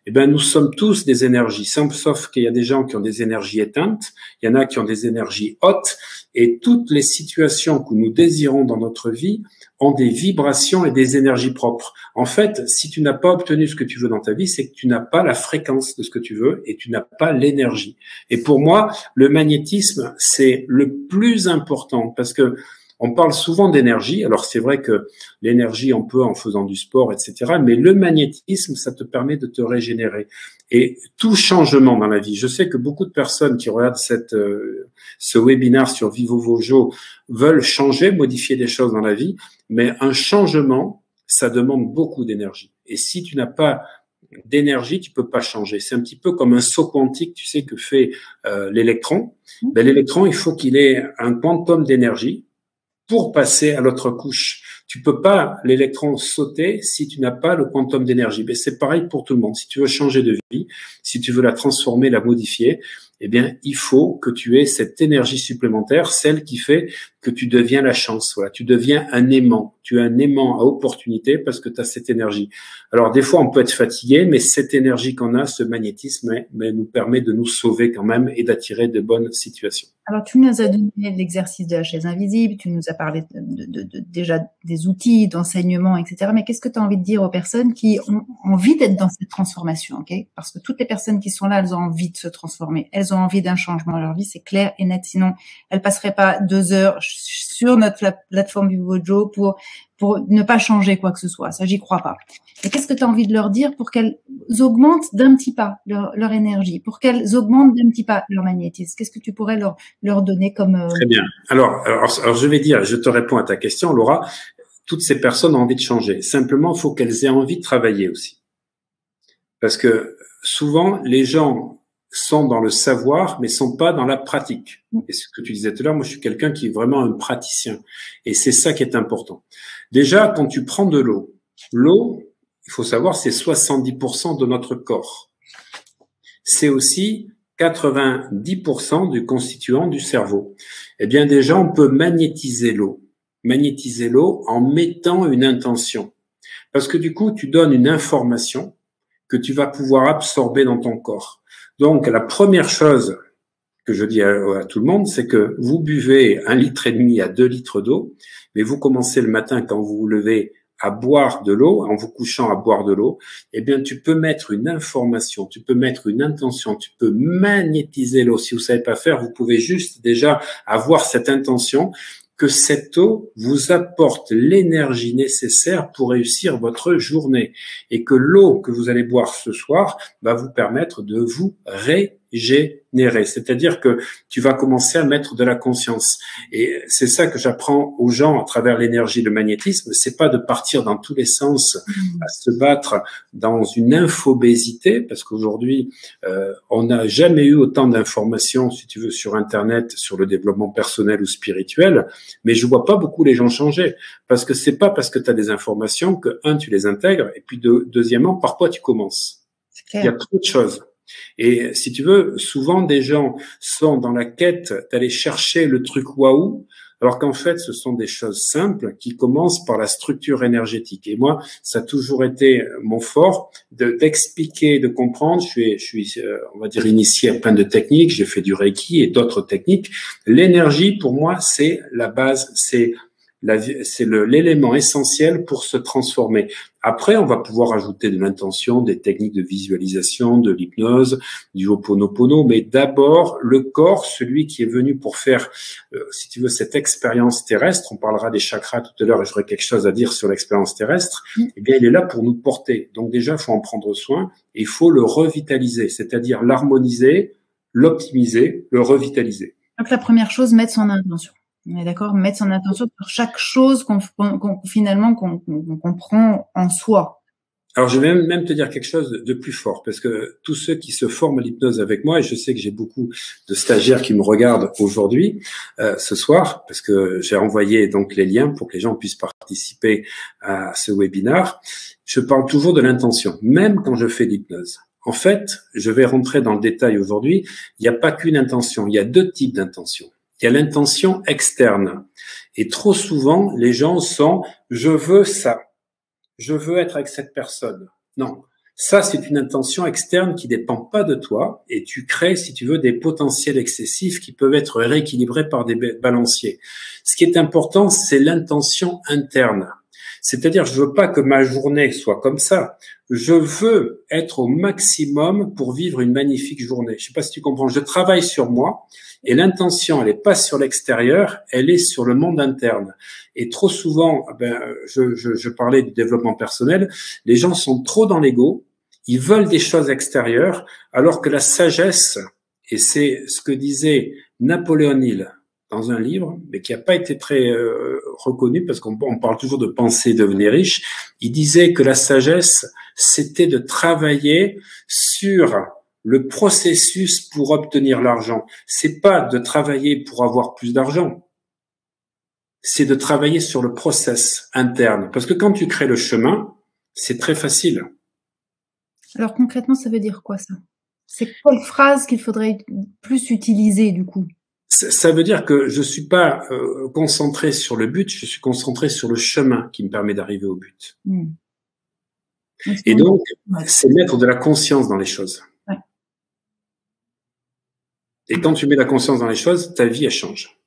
Eh bien, nous sommes tous des énergies, sauf qu'il y a des gens qui ont des énergies éteintes, il y en a qui ont des énergies hautes, et toutes les situations que nous désirons dans notre vie ont des vibrations et des énergies propres. En fait, si tu n'as pas obtenu ce que tu veux dans ta vie, c'est que tu n'as pas la fréquence de ce que tu veux et tu n'as pas l'énergie. Et pour moi, le magnétisme, c'est le plus important parce que on parle souvent d'énergie. Alors, c'est vrai que l'énergie, on peut en faisant du sport, etc. Mais le magnétisme, ça te permet de te régénérer. Et tout changement dans la vie, je sais que beaucoup de personnes qui regardent ce webinaire sur Vivo Vojo veulent changer, modifier des choses dans la vie, mais un changement, ça demande beaucoup d'énergie. Et si tu n'as pas d'énergie, tu peux pas changer. C'est un petit peu comme un saut quantique, tu sais, que fait l'électron. Ben, l'électron, il faut qu'il ait un quantum d'énergie pour passer à l'autre couche. Tu peux pas l'électron sauter si tu n'as pas le quantum d'énergie. Ben, c'est pareil pour tout le monde. Si tu veux changer de vie, si tu veux la transformer, la modifier, eh bien, il faut que tu aies cette énergie supplémentaire, celle qui fait que tu deviens la chance. Voilà, tu deviens un aimant. Tu es un aimant à opportunité parce que tu as cette énergie. Alors, des fois, on peut être fatigué, mais cette énergie qu'on a, ce magnétisme, nous permet de nous sauver quand même et d'attirer de bonnes situations. Alors, tu nous as donné l'exercice de la chaise invisible, tu nous as parlé déjà des outils, d'enseignement, etc. Mais qu'est-ce que tu as envie de dire aux personnes qui ont envie d'être dans cette transformation, ok? Parce que toutes les personnes qui sont là, elles ont envie de se transformer. Elles ont envie d'un changement dans leur vie, c'est clair et net. Sinon, elles passeraient pas 2 heures sur notre plateforme Vivo Vojo pour ne pas changer quoi que ce soit. Ça, j'y crois pas. Et qu'est-ce que tu as envie de leur dire pour qu'elles augmentent d'un petit pas leur énergie, pour qu'elles augmentent d'un petit pas leur magnétisme? Qu'est-ce que tu pourrais leur donner comme... Très bien. Alors, je vais dire, je te réponds à ta question, Laura. Toutes ces personnes ont envie de changer. Simplement, il faut qu'elles aient envie de travailler aussi. Parce que souvent, les gens sont dans le savoir, mais sont pas dans la pratique. Et ce que tu disais tout à l'heure, moi, je suis quelqu'un qui est vraiment un praticien. Et c'est ça qui est important. Déjà, quand tu prends de l'eau, il faut savoir, c'est 70% de notre corps. C'est aussi 90% du constituant du cerveau. Eh bien, déjà, on peut magnétiser l'eau. Magnétiser l'eau en mettant une intention. Parce que du coup, tu donnes une information que tu vas pouvoir absorber dans ton corps. Donc, la première chose que je dis à tout le monde, c'est que vous buvez 1,5 litre à 2 litres d'eau, mais vous commencez le matin quand vous vous levez à boire de l'eau, en vous couchant à boire de l'eau, eh bien, tu peux mettre une information, tu peux mettre une intention, tu peux magnétiser l'eau. Si vous savez pas faire, vous pouvez juste déjà avoir cette intention que cette eau vous apporte l'énergie nécessaire pour réussir votre journée et que l'eau que vous allez boire ce soir va vous permettre de vous régénérer. C'est-à-dire que tu vas commencer à mettre de la conscience. Et c'est ça que j'apprends aux gens à travers l'énergie, le magnétisme. C'est pas de partir dans tous les sens, à se battre dans une infobésité, parce qu'aujourd'hui, on n'a jamais eu autant d'informations, si tu veux, sur Internet, sur le développement personnel ou spirituel. Mais je vois pas beaucoup les gens changer. Parce que c'est pas parce que tu as des informations que, tu les intègres, et puis deuxièmement, par quoi tu commences. Il y a trop de choses. Et si tu veux, souvent des gens sont dans la quête d'aller chercher le truc waouh, alors qu'en fait, ce sont des choses simples qui commencent par la structure énergétique. Et moi, ça a toujours été mon fort d'expliquer, de comprendre. Je suis, on va dire, initié à plein de techniques. J'ai fait du Reiki et d'autres techniques. L'énergie, pour moi, c'est la base, c'est l'élément essentiel pour se transformer. Après, on va pouvoir ajouter de l'intention, des techniques de visualisation, de l'hypnose, du Ho'oponopono, mais d'abord, le corps, celui qui est venu pour faire, si tu veux, cette expérience terrestre, on parlera des chakras tout à l'heure et j'aurai quelque chose à dire sur l'expérience terrestre, eh bien, il est là pour nous porter. Donc déjà, il faut en prendre soin et il faut le revitaliser, c'est-à-dire l'harmoniser, l'optimiser, le revitaliser. Donc, la première chose, mettre son intention. On est d'accord, mettre son intention sur chaque chose qu'on prend en soi. Alors, je vais même te dire quelque chose de plus fort, parce que tous ceux qui se forment à l'hypnose avec moi, et je sais que j'ai beaucoup de stagiaires qui me regardent aujourd'hui, ce soir, parce que j'ai envoyé donc les liens pour que les gens puissent participer à ce webinaire, je parle toujours de l'intention, même quand je fais l'hypnose. En fait, je vais rentrer dans le détail aujourd'hui, il n'y a pas qu'une intention, il y a 2 types d'intentions. Il y a l'intention externe. Et trop souvent, les gens sont « je veux ça ». Je veux être avec cette personne. Non, ça c'est une intention externe qui dépend pas de toi et tu crées, si tu veux, des potentiels excessifs qui peuvent être rééquilibrés par des balanciers. Ce qui est important, c'est l'intention interne. C'est-à-dire, je veux pas que ma journée soit comme ça. Je veux être au maximum pour vivre une magnifique journée. Je sais pas si tu comprends. Je travaille sur moi et l'intention, elle est pas sur l'extérieur, elle est sur le monde interne. Et trop souvent, je parlais du développement personnel, les gens sont trop dans l'ego, ils veulent des choses extérieures, alors que la sagesse, et c'est ce que disait Napoléon Hill, dans un livre, mais qui n'a pas été très reconnu parce qu'on parle toujours de penser devenir riche, il disait que la sagesse, c'était de travailler sur le processus pour obtenir l'argent. C'est pas de travailler pour avoir plus d'argent. C'est de travailler sur le process interne. Parce que quand tu crées le chemin, c'est très facile. Alors concrètement, ça veut dire quoi ça? C'est quelle phrase qu'il faudrait plus utiliser du coup? Ça veut dire que je suis pas concentré sur le but, je suis concentré sur le chemin qui me permet d'arriver au but. Et donc, c'est mettre de la conscience dans les choses. Ouais. Et quand tu mets de la conscience dans les choses, ta vie, elle change.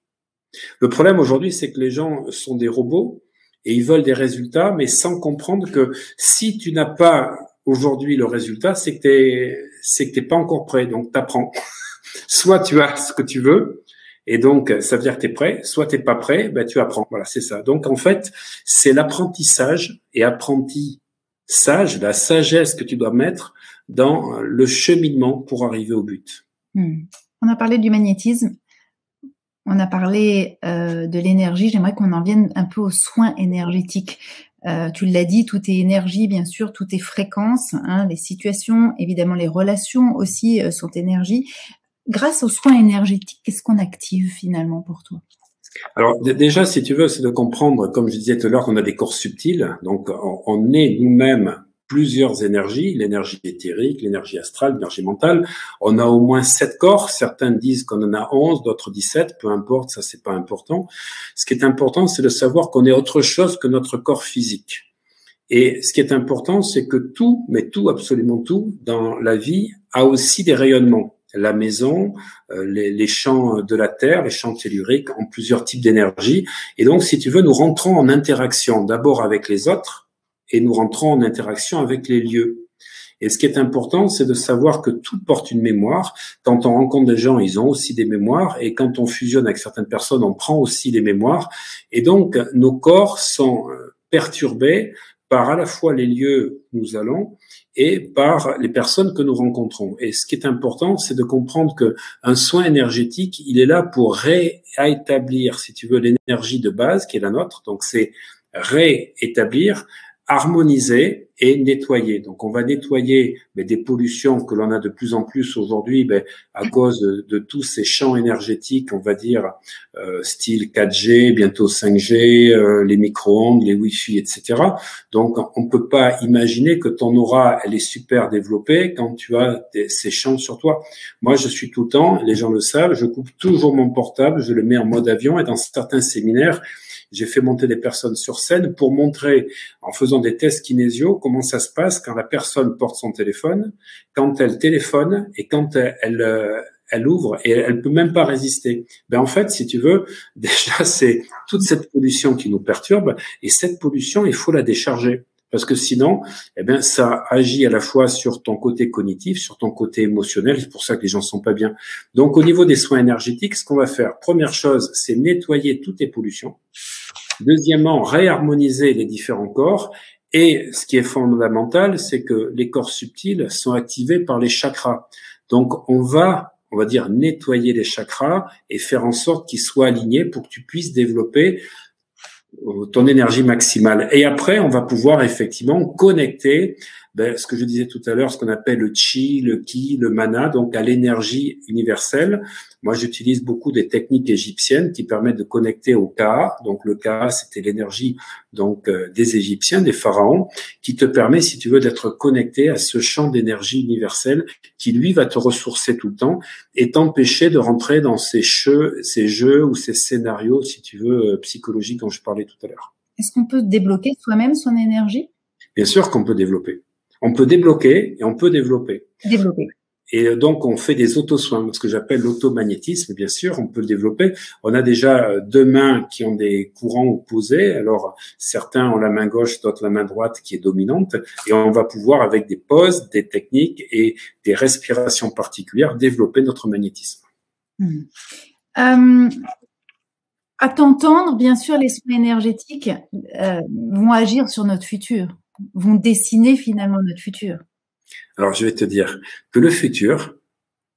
Le problème aujourd'hui, c'est que les gens sont des robots et ils veulent des résultats, mais sans comprendre que si tu n'as pas aujourd'hui le résultat, c'est que t'es pas encore prêt. Donc, t'apprends. Soit tu as ce que tu veux, et donc ça veut dire que t'es prêt. Soit t'es pas prêt, ben tu apprends. Voilà, c'est ça. Donc en fait, c'est l'apprentissage et apprentissage, la sagesse que tu dois mettre dans le cheminement pour arriver au but. On a parlé du magnétisme. On a parlé de l'énergie. J'aimerais qu'on en vienne un peu aux soins énergétiques. Tu l'as dit, tout est énergie, bien sûr, tout est fréquence. Les situations, évidemment, les relations aussi sont énergie. Grâce aux soins énergétiques, qu'est-ce qu'on active finalement pour toi? Alors déjà, si tu veux, c'est de comprendre, comme je disais tout à l'heure, qu'on a des corps subtils. Donc, on est nous-mêmes plusieurs énergies, l'énergie éthérique, l'énergie astrale, l'énergie mentale. On a au moins 7 corps. Certains disent qu'on en a 11, d'autres 17. Peu importe, ça c'est pas important. Ce qui est important, c'est de savoir qu'on est autre chose que notre corps physique. Et ce qui est important, c'est que tout, mais tout, absolument tout, dans la vie, a aussi des rayonnements. La maison, les champs de la terre, les champs telluriques ont plusieurs types d'énergie. Et donc, si tu veux, nous rentrons en interaction d'abord avec les autres et nous rentrons en interaction avec les lieux. Et ce qui est important, c'est de savoir que tout porte une mémoire. Quand on rencontre des gens, ils ont aussi des mémoires. Et quand on fusionne avec certaines personnes, on prend aussi les mémoires. Et donc, nos corps sont perturbés par à la fois les lieux où nous allons et par les personnes que nous rencontrons. Et ce qui est important, c'est de comprendre que un soin énergétique, il est là pour réétablir, si tu veux, l'énergie de base qui est la nôtre. Donc, c'est réétablir, harmoniser et nettoyer. Donc, on va nettoyer des pollutions que l'on a de plus en plus aujourd'hui à cause de tous ces champs énergétiques, on va dire, style 4G, bientôt 5G, les micro-ondes, les Wi-Fi, etc. Donc, on peut pas imaginer que ton aura, elle est super développée quand tu as ces champs sur toi. Moi, je suis tout le temps, les gens le savent, je coupe toujours mon portable, je le mets en mode avion et dans certains séminaires, j'ai fait monter des personnes sur scène pour montrer, en faisant des tests kinésios, comment ça se passe quand la personne porte son téléphone, quand elle téléphone et quand elle ouvre et elle peut même pas résister. En fait, si tu veux, déjà, c'est toute cette pollution qui nous perturbe et cette pollution, il faut la décharger. Parce que sinon, ça agit à la fois sur ton côté cognitif, sur ton côté émotionnel. C'est pour ça que les gens sont pas bien. Donc, au niveau des soins énergétiques, ce qu'on va faire, première chose, c'est nettoyer toutes les pollutions. Deuxièmement, réharmoniser les différents corps. Et ce qui est fondamental, c'est que les corps subtils sont activés par les chakras. Donc, on va dire, nettoyer les chakras et faire en sorte qu'ils soient alignés pour que tu puisses développer ton énergie maximale. Et après, on va pouvoir effectivement connecter ce que je disais tout à l'heure, ce qu'on appelle le chi, le ki, le mana, donc à l'énergie universelle. Moi, j'utilise beaucoup des techniques égyptiennes qui permettent de connecter au Ka. Donc, le Ka, c'était l'énergie des Égyptiens, des pharaons, qui te permet, si tu veux, d'être connecté à ce champ d'énergie universelle qui, lui, va te ressourcer tout le temps et t'empêcher de rentrer dans ces jeux ou ces scénarios, si tu veux, psychologiques dont je parlais tout à l'heure. Est-ce qu'on peut débloquer soi-même son énergie? Bien sûr qu'on peut développer. On peut débloquer et on peut développer. Développer. Et donc, on fait des auto-soins, ce que j'appelle l'automagnétisme, bien sûr, on peut le développer. On a déjà 2 mains qui ont des courants opposés. Alors, certains ont la main gauche, d'autres la main droite qui est dominante. Et on va pouvoir, avec des poses, des techniques et des respirations particulières, développer notre magnétisme. À t'entendre, bien sûr, les soins énergétiques vont agir sur notre futur, vont dessiner finalement notre futur. Alors, je vais te dire que le futur,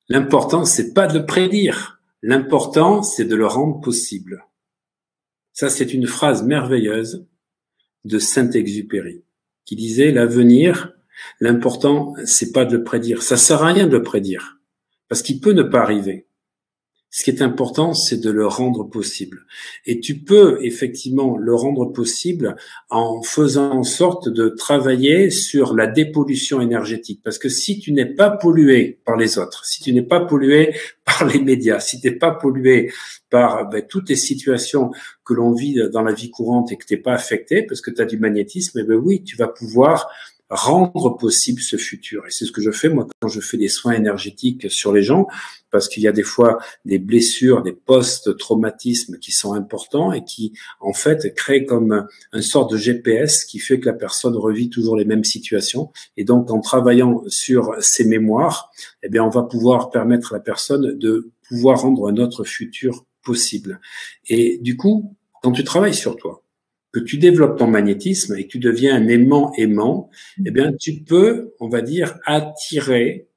l'important, c'est pas de le prédire. L'important, c'est de le rendre possible. Ça, c'est une phrase merveilleuse de Saint-Exupéry, qui disait l'avenir, l'important, c'est pas de le prédire. Ça sert à rien de le prédire, parce qu'il peut ne pas arriver. Ce qui est important, c'est de le rendre possible. Et tu peux effectivement le rendre possible en faisant en sorte de travailler sur la dépollution énergétique. Parce que si tu n'es pas pollué par les autres, si tu n'es pas pollué par les médias, si tu n'es pas pollué par toutes les situations que l'on vit dans la vie courante et que tu n'es pas affecté parce que tu as du magnétisme, oui, tu vas pouvoir rendre possible ce futur. Et c'est ce que je fais, moi, quand je fais des soins énergétiques sur les gens, parce qu'il y a des fois des blessures, des post-traumatismes qui sont importants et qui, en fait, créent comme une sorte de GPS qui fait que la personne revit toujours les mêmes situations. Et donc, en travaillant sur ces mémoires, eh bien, on va pouvoir permettre à la personne de pouvoir rendre un autre futur possible. Et du coup, quand tu travailles sur toi, que tu développes ton magnétisme et que tu deviens un aimant, eh bien, tu peux, on va dire, attirer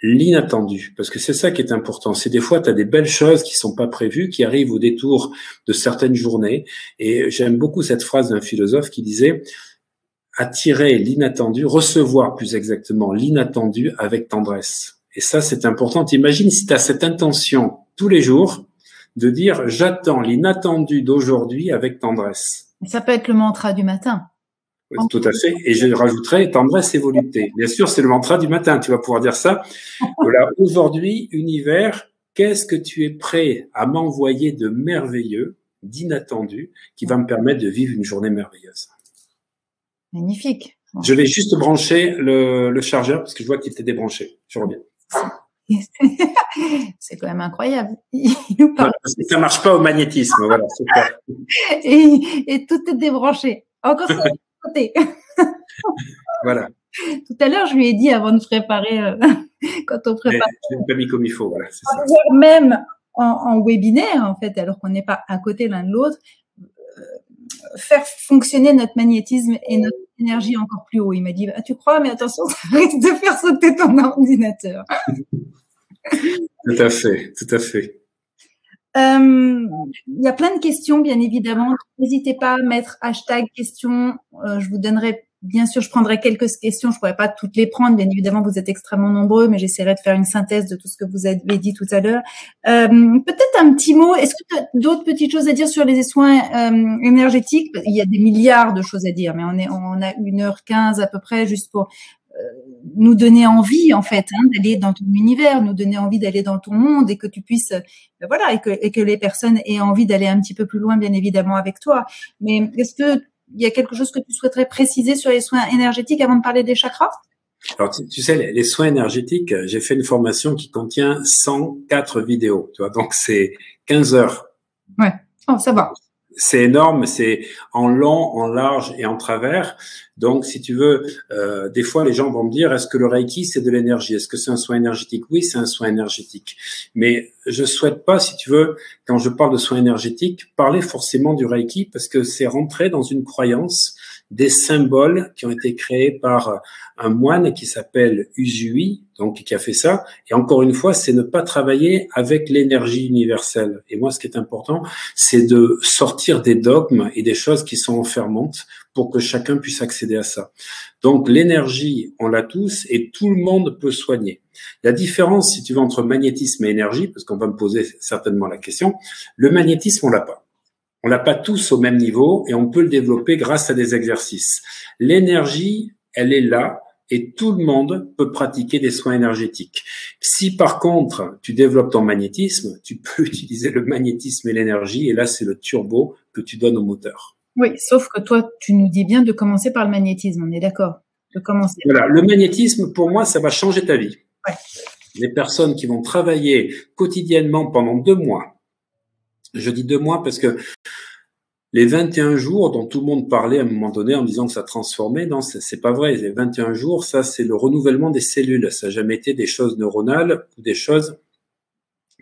l'inattendu. Parce que c'est ça qui est important. C'est des fois, tu as des belles choses qui sont pas prévues, qui arrivent au détour de certaines journées. Et j'aime beaucoup cette phrase d'un philosophe qui disait attirer l'inattendu, recevoir plus exactement l'inattendu avec tendresse. Et ça, c'est important. T'imagines si tu as cette intention tous les jours, de dire j'attends l'inattendu d'aujourd'hui avec tendresse. Ça peut être le mantra du matin. Oui, tout à fait. Et je rajouterai tendresse et volupté. Bien sûr, c'est le mantra du matin. Tu vas pouvoir dire ça. Voilà. Aujourd'hui, univers, qu'est-ce que tu es prêt à m'envoyer de merveilleux, d'inattendu, qui va me permettre de vivre une journée merveilleuse? Magnifique. Je vais juste brancher le chargeur parce que je vois qu'il était débranché. Je reviens. C'est quand même incroyable. Il nous parle. Parce que ça marche pas au magnétisme, voilà. Super. Et tout est débranché. Encore ça, côté. Voilà. Tout à l'heure, je lui ai dit avant de préparer, quand on prépare. Je l'ai pas mis comme il faut, voilà. C'est ça. Même en webinaire, en fait, alors qu'on n'est pas à côté l'un de l'autre, faire fonctionner notre magnétisme et notre énergie encore plus haut. Il m'a dit, tu crois, mais attention, ça risque de faire sauter ton ordinateur. Tout à fait, tout à fait. Il y a plein de questions, bien évidemment. N'hésitez pas à mettre hashtag questions. Je vous donnerai, bien sûr, je prendrai quelques questions. Je pourrais pas toutes les prendre. Bien évidemment, vous êtes extrêmement nombreux, mais j'essaierai de faire une synthèse de tout ce que vous avez dit tout à l'heure. Peut-être un petit mot. Est-ce que tu as d'autres petites choses à dire sur les soins énergétiques? Il y a des milliards de choses à dire, mais on a 1h15 à peu près juste pour nous donner envie, en fait, d'aller dans ton univers, nous donner envie d'aller dans ton monde et que tu puisses, voilà, et que les personnes aient envie d'aller un petit peu plus loin, bien évidemment, avec toi. Mais est-ce que il y a quelque chose que tu souhaiterais préciser sur les soins énergétiques avant de parler des chakras? Alors, tu sais, les soins énergétiques, j'ai fait une formation qui contient 104 vidéos, tu vois, donc c'est 15 heures. Ouais. Oh, ça va. C'est énorme, c'est en long, en large et en travers. Donc, si tu veux, des fois, les gens vont me dire, est-ce que le Reiki, c'est de l'énergie? Est-ce que c'est un soin énergétique? Oui, c'est un soin énergétique. Mais je souhaite pas, si tu veux, quand je parle de soins énergétiques, parler forcément du Reiki parce que c'est rentrer dans une croyance des symboles qui ont été créés par un moine qui s'appelle Usui, donc qui a fait ça. Et encore une fois, c'est ne pas travailler avec l'énergie universelle. Et moi, ce qui est important, c'est de sortir des dogmes et des choses qui sont enfermantes pour que chacun puisse accéder à ça. Donc, l'énergie, on l'a tous et tout le monde peut soigner. La différence, si tu veux, entre magnétisme et énergie, parce qu'on va me poser certainement la question, le magnétisme, on l'a pas. On l'a pas tous au même niveau et on peut le développer grâce à des exercices. L'énergie, elle est là et tout le monde peut pratiquer des soins énergétiques. Si par contre, tu développes ton magnétisme, tu peux utiliser le magnétisme et l'énergie et là, c'est le turbo que tu donnes au moteur. Oui, sauf que toi, tu nous dis bien de commencer par le magnétisme, on est d'accord? De commencer. Voilà, le magnétisme, pour moi, ça va changer ta vie. Ouais. Les personnes qui vont travailler quotidiennement pendant 2 mois, je dis 2 mois parce que les 21 jours dont tout le monde parlait à un moment donné en disant que ça transformait, non, c'est pas vrai. Les 21 jours, ça, c'est le renouvellement des cellules. Ça n'a jamais été des choses neuronales ou des choses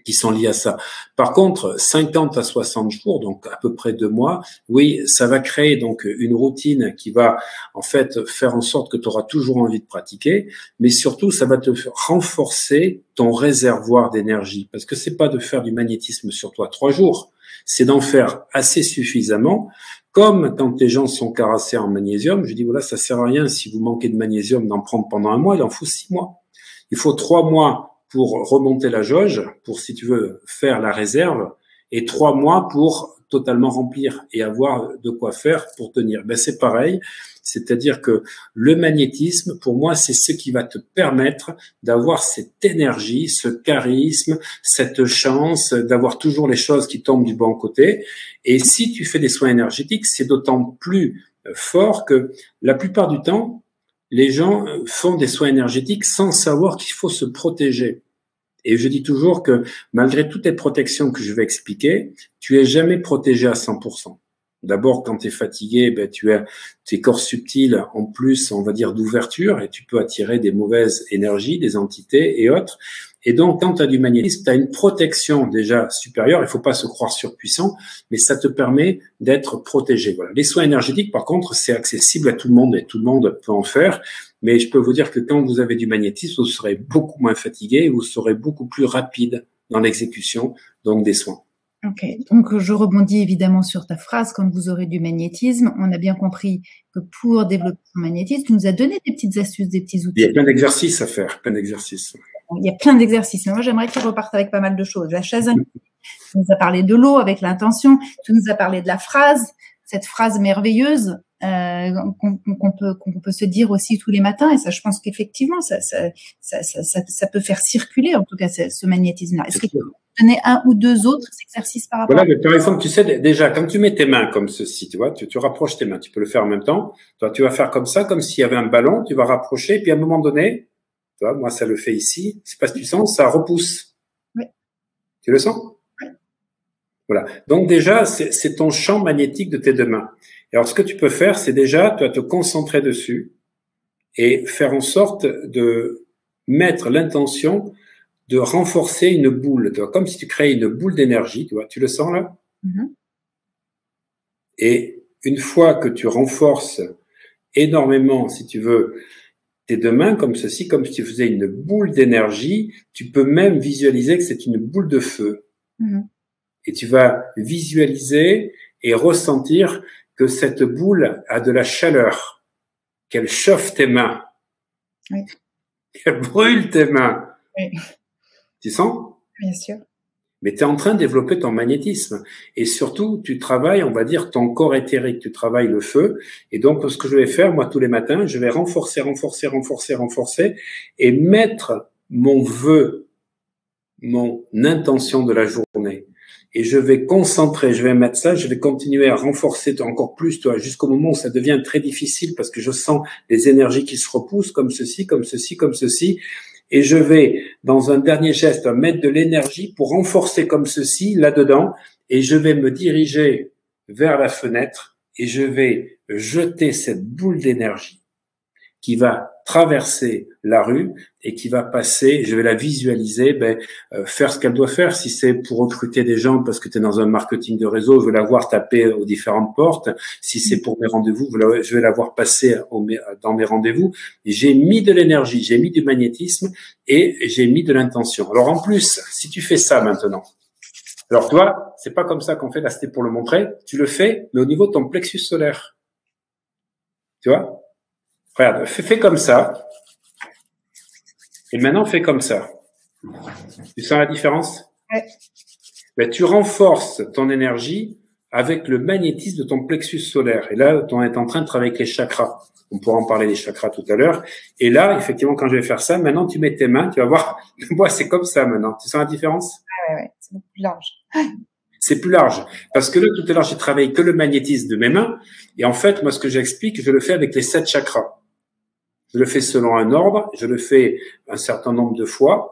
qui sont liés à ça. Par contre, 50 à 60 jours, donc à peu près 2 mois, oui, ça va créer donc une routine qui va en fait faire en sorte que tu auras toujours envie de pratiquer, mais surtout ça va te renforcer ton réservoir d'énergie, parce que c'est pas de faire du magnétisme sur toi 3 jours, c'est d'en faire assez suffisamment. Comme quand les gens sont caressés en magnésium, je dis voilà, ça sert à rien si vous manquez de magnésium d'en prendre pendant 1 mois, il en faut 6 mois. Il faut 3 mois pour remonter la jauge, pour, si tu veux, faire la réserve, et 3 mois pour totalement remplir et avoir de quoi faire pour tenir. Ben, c'est pareil. C'est-à-dire que le magnétisme, pour moi, c'est ce qui va te permettre d'avoir cette énergie, ce charisme, cette chance d'avoir toujours les choses qui tombent du bon côté. Et si tu fais des soins énergétiques, c'est d'autant plus fort que la plupart du temps, les gens font des soins énergétiques sans savoir qu'il faut se protéger. Et je dis toujours que malgré toutes les protections que je vais expliquer, tu es jamais protégé à 100%. D'abord, quand tu es fatigué, ben, tu as tes corps subtils en plus, on va dire, d'ouverture, et tu peux attirer des mauvaises énergies, des entités et autres. Et donc, quand tu as du magnétisme, tu as une protection déjà supérieure. Il faut pas se croire surpuissant, mais ça te permet d'être protégé. Voilà. Les soins énergétiques, par contre, c'est accessible à tout le monde et tout le monde peut en faire. Mais je peux vous dire que quand vous avez du magnétisme, vous serez beaucoup moins fatigué et vous serez beaucoup plus rapide dans l'exécution donc des soins. Ok, donc je rebondis évidemment sur ta phrase, quand vous aurez du magnétisme. On a bien compris que pour développer son magnétisme, tu nous as donné des petites astuces, des petits outils. Il y a plein d'exercices à faire, plein d'exercices. Il y a plein d'exercices. Moi, j'aimerais qu'ils repartent avec pas mal de choses. La chaise, tu nous as parlé de l'eau avec l'intention, tu nous as parlé de la phrase, cette phrase merveilleuse qu'on peut se dire aussi tous les matins. Et ça, je pense qu'effectivement, ça peut faire circuler, en tout cas, ce magnétisme-là. Est-ce que tu peux donner 1 ou 2 autres exercices par rapport Voilà, mais par exemple, tu sais, déjà, quand tu mets tes mains comme ceci, tu vois, tu rapproches tes mains, tu peux le faire en même temps. Toi, tu vas faire comme ça, comme s'il y avait un ballon, tu vas rapprocher, puis à un moment donné, tu vois, moi, ça le fait ici, c'est pas si tu sens, ça repousse. Oui. Tu le sens? Oui. Voilà. Donc déjà, c'est ton champ magnétique de tes 2 mains. Et alors, ce que tu peux faire, c'est déjà, tu vas te concentrer dessus et faire en sorte de mettre l'intention de renforcer une boule, tu vois, comme si tu créais une boule d'énergie, tu vois, tu le sens là? Mm-hmm. Et une fois que tu renforces énormément, si tu veux, tes 2 mains comme ceci, comme si tu faisais une boule d'énergie, tu peux même visualiser que c'est une boule de feu. Mm-hmm. Et tu vas visualiser et ressentir que cette boule a de la chaleur, qu'elle chauffe tes mains, oui. Qu'elle brûle tes mains. Oui. Tu sens? Bien sûr. Mais tu es en train de développer ton magnétisme. Et surtout, tu travailles, on va dire, ton corps éthérique, tu travailles le feu. Et donc, ce que je vais faire, moi, tous les matins, je vais renforcer et mettre mon vœu, mon intention de la journée. Et je vais concentrer, je vais mettre ça, je vais continuer à renforcer encore plus, toi, jusqu'au moment où ça devient très difficile parce que je sens les énergies qui se repoussent comme ceci, comme ceci, comme ceci. Et je vais, dans un dernier geste, mettre de l'énergie pour renforcer comme ceci, là-dedans, et je vais me diriger vers la fenêtre et je vais jeter cette boule d'énergie qui va traverser la rue et qui va passer, je vais la visualiser, faire ce qu'elle doit faire. Si c'est pour recruter des gens parce que tu es dans un marketing de réseau, je vais la voir taper aux différentes portes. Si c'est pour mes rendez-vous, je vais la voir passer dans mes rendez-vous. J'ai mis de l'énergie, j'ai mis du magnétisme et j'ai mis de l'intention. Alors en plus, si tu fais ça maintenant, alors toi, c'est pas comme ça qu'on fait, là c'était pour le montrer, tu le fais, mais au niveau de ton plexus solaire. Tu vois? Regarde, fais comme ça. Et maintenant, fais comme ça. Tu sens la différence? Ouais. Ben, tu renforces ton énergie avec le magnétisme de ton plexus solaire. Et là, on est en train de travailler avec les chakras. On pourra en parler des chakras tout à l'heure. Et là, effectivement, quand je vais faire ça, maintenant, tu mets tes mains, tu vas voir. Moi, c'est comme ça maintenant. Tu sens la différence? Ouais, c'est beaucoup plus large. C'est plus large. Parce que là, tout à l'heure, j'ai travaillé que le magnétisme de mes mains. Et en fait, moi, ce que j'explique, je le fais avec les 7 chakras. Je le fais selon un ordre, je le fais un certain nombre de fois.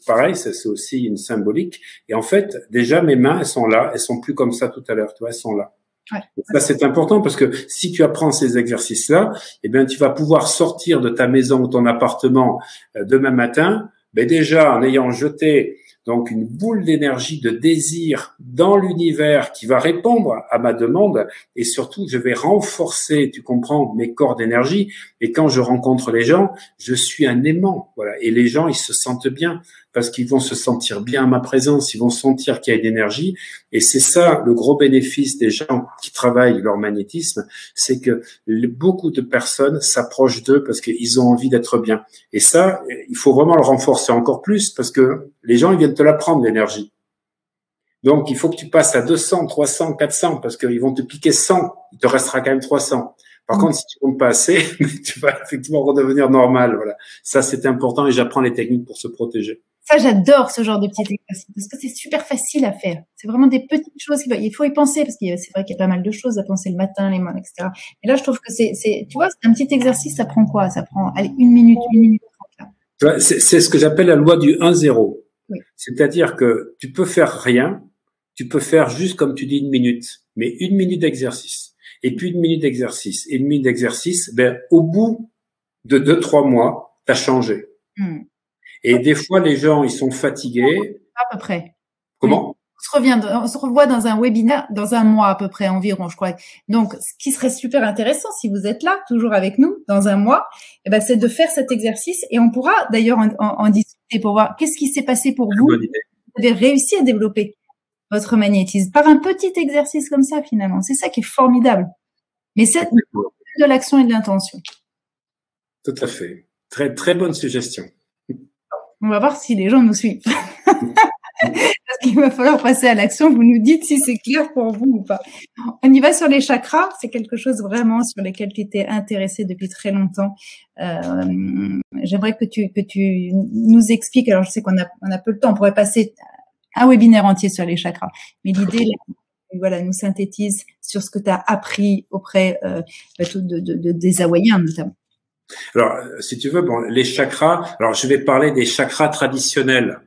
Pareil, c'est aussi une symbolique. Et en fait, déjà, mes mains, elles sont là, elles sont plus comme ça tout à l'heure, tu vois, elles sont là. Ouais. Ça, c'est important parce que si tu apprends ces exercices-là, eh bien, tu vas pouvoir sortir de ta maison ou ton appartement demain matin, déjà, en ayant jeté donc une boule d'énergie, de désir dans l'univers qui va répondre à ma demande et surtout je vais renforcer, tu comprends, mes corps d'énergie et quand je rencontre les gens, je suis un aimant, voilà, et les gens ils se sentent bien parce qu'ils vont se sentir bien à ma présence, ils vont sentir qu'il y a une énergie et c'est ça le gros bénéfice des gens qui travaillent leur magnétisme, c'est que beaucoup de personnes s'approchent d'eux parce qu'ils ont envie d'être bien et ça, il faut vraiment le renforcer encore plus parce que les gens ils viennent te l'apprendre l'énergie. Donc il faut que tu passes à 200, 300, 400 parce qu'ils vont te piquer 100, il te restera quand même 300. Par contre, si tu comptes pas assez, tu vas effectivement redevenir normal. Voilà, ça c'est important et j'apprends les techniques pour se protéger. Ça, j'adore ce genre de petits exercices parce que c'est super facile à faire. C'est vraiment des petites choses il faut y penser parce que c'est vrai qu'il y a pas mal de choses à penser le matin, les mains, etc. Et là, je trouve que tu vois, c'est un petit exercice, ça prend quoi? Ça prend, allez, 1 minute 30. C'est ce que j'appelle la loi du 1-0. Oui. C'est-à-dire que tu peux faire rien, tu peux faire juste comme tu dis 1 minute, mais 1 minute d'exercice. Et puis 1 minute d'exercice. Et 1 minute d'exercice, ben, au bout de 2-3 mois, t'as changé. Et des fois, les gens, ils sont fatigués. À peu près. Comment? On se revoit dans un webinaire dans un mois à peu près environ, je crois. Donc, ce qui serait super intéressant, si vous êtes là, toujours avec nous, dans un mois, eh ben, c'est de faire cet exercice et on pourra d'ailleurs en discuter pour voir qu'est-ce qui s'est passé pour vous. Vous avez réussi à développer votre magnétisme par un petit exercice comme ça, finalement. C'est ça qui est formidable. Mais c'est de l'action et de l'intention. Tout à fait. Très, très bonne suggestion. On va voir si les gens nous suivent. Parce qu'il va falloir passer à l'action. Vous nous dites si c'est clair pour vous ou pas. On y va sur les chakras. C'est quelque chose vraiment sur lesquels tu étais intéressé depuis très longtemps. J'aimerais que tu nous expliques. Alors, je sais qu'on a peu de temps. On pourrait passer un webinaire entier sur les chakras. Mais l'idée, voilà, nous synthétise sur ce que tu as appris auprès des Hawaïens, notamment. Alors, si tu veux, bon, les chakras. Alors, je vais parler des chakras traditionnels.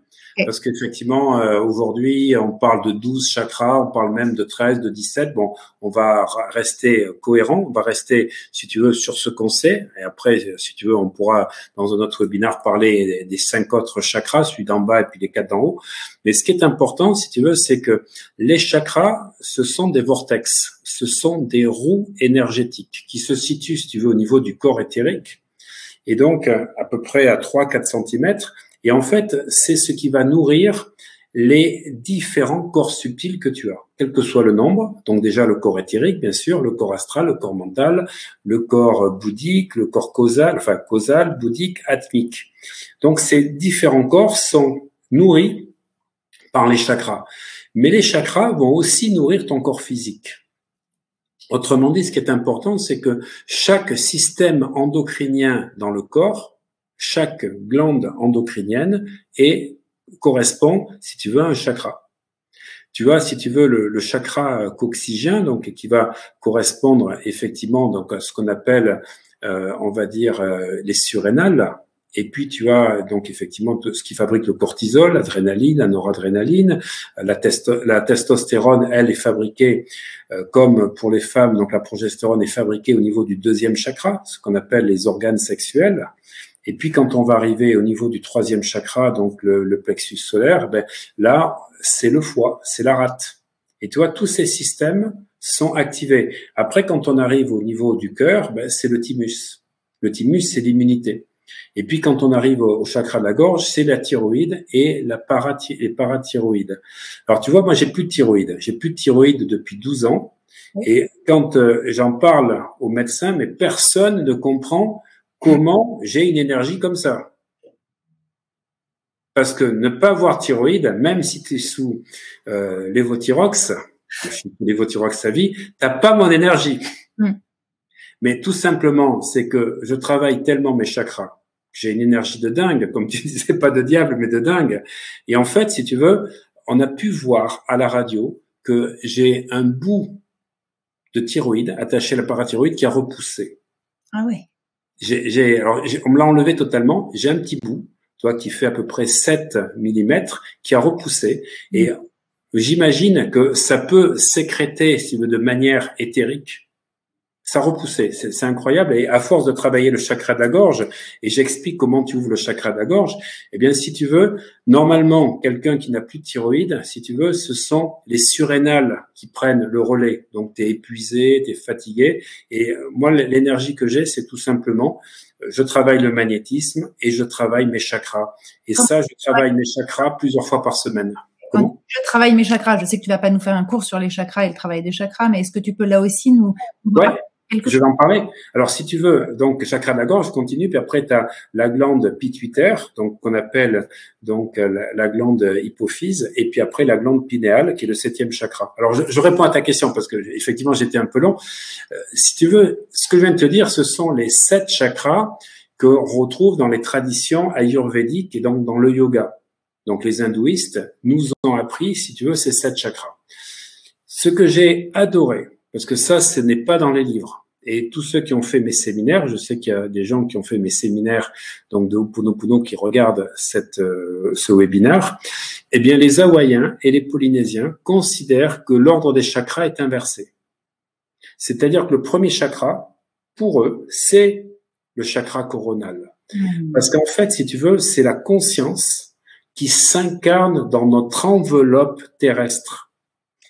Parce qu'effectivement, aujourd'hui, on parle de 12 chakras, on parle même de 13, de 17. Bon, on va rester cohérent, on va rester, si tu veux, sur ce qu'on sait. Et après, si tu veux, on pourra, dans un autre webinaire, parler des 5 autres chakras, celui d'en bas et puis les 4 d'en haut. Mais ce qui est important, si tu veux, c'est que les chakras, ce sont des vortex, ce sont des roues énergétiques qui se situent, si tu veux, au niveau du corps éthérique. Et donc, à peu près à 3-4 centimètres. Et en fait, c'est ce qui va nourrir les différents corps subtils que tu as, quel que soit le nombre. Donc déjà le corps éthérique, bien sûr, le corps astral, le corps mental, le corps bouddhique, le corps causal, bouddhique, atmique. Donc ces différents corps sont nourris par les chakras. Mais les chakras vont aussi nourrir ton corps physique. Autrement dit, ce qui est important, c'est que chaque système endocrinien dans le corps, chaque glande endocrinienne correspond, si tu veux, à un chakra. Tu vois, si tu veux, le chakra coccygien, donc qui va correspondre effectivement donc à ce qu'on appelle, on va dire, les surrénales. Et puis tu as donc effectivement tout ce qui fabrique le cortisol, l'adrénaline, la noradrénaline, la testostérone, elle est fabriquée comme pour les femmes, donc la progestérone est fabriquée au niveau du 2e chakra, ce qu'on appelle les organes sexuels. Et puis, quand on va arriver au niveau du 3e chakra, donc le plexus solaire, ben, là, c'est le foie, c'est la rate. Et tu vois, tous ces systèmes sont activés. Après, quand on arrive au niveau du cœur, ben, c'est le thymus. Le thymus, c'est l'immunité. Et puis, quand on arrive au chakra de la gorge, c'est la thyroïde et les parathyroïdes. Alors, tu vois, moi, j'ai plus de thyroïde. J'ai plus de thyroïde depuis 12 ans. Et quand j'en parle aux médecins, mais personne ne comprend comment j'ai une énergie comme ça. Parce que ne pas avoir thyroïde, même si tu es sous lévothyrox, lévothyrox à vie, t'as pas mon énergie. Mais tout simplement, c'est que je travaille tellement mes chakras, j'ai une énergie de dingue, comme tu disais, pas de diable, mais de dingue. Et en fait, si tu veux, on a pu voir à la radio que j'ai un bout de thyroïde attaché à la parathyroïde qui a repoussé. Ah oui. On me l'a enlevé totalement. J'ai un petit bout, toi, qui fait à peu près 7 mm, qui a repoussé. Et j'imagine que ça peut sécréter, si tu veux, de manière éthérique. Ça repoussait, c'est incroyable. Et à force de travailler le chakra de la gorge, et j'explique comment tu ouvres le chakra de la gorge, eh bien, si tu veux, normalement, quelqu'un qui n'a plus de thyroïde, si tu veux, ce sont les surrénales qui prennent le relais. Donc, tu es épuisé, tu es fatigué. Et moi, l'énergie que j'ai, c'est tout simplement, je travaille le magnétisme et je travaille mes chakras. Et ça, je travaille mes chakras plusieurs fois par semaine. Quand je travaille mes chakras, je sais que tu vas pas nous faire un cours sur les chakras et le travail des chakras, mais est-ce que tu peux là aussi nous ouais. Je vais en parler. Alors, si tu veux, donc, chakra de la gorge, continue, puis après, tu as la glande pituitaire, donc, qu'on appelle, donc, la glande hypophyse, et puis après, la glande pinéale, qui est le 7e chakra. Alors, je réponds à ta question, parce que, effectivement, j'étais un peu long. Si tu veux, ce que je viens de te dire, ce sont les 7 chakras qu'on retrouve dans les traditions ayurvédiques et donc dans le yoga. Donc, les hindouistes nous ont appris, si tu veux, ces 7 chakras. Ce que j'ai adoré, parce que ça, ce n'est pas dans les livres. Et tous ceux qui ont fait mes séminaires, je sais qu'il y a des gens qui ont fait mes séminaires, donc de Ho'oponopono, qui regardent ce webinaire, eh bien, les Hawaïens et les Polynésiens considèrent que l'ordre des chakras est inversé. C'est-à-dire que le premier chakra, pour eux, c'est le chakra coronal. Parce qu'en fait, si tu veux, c'est la conscience qui s'incarne dans notre enveloppe terrestre.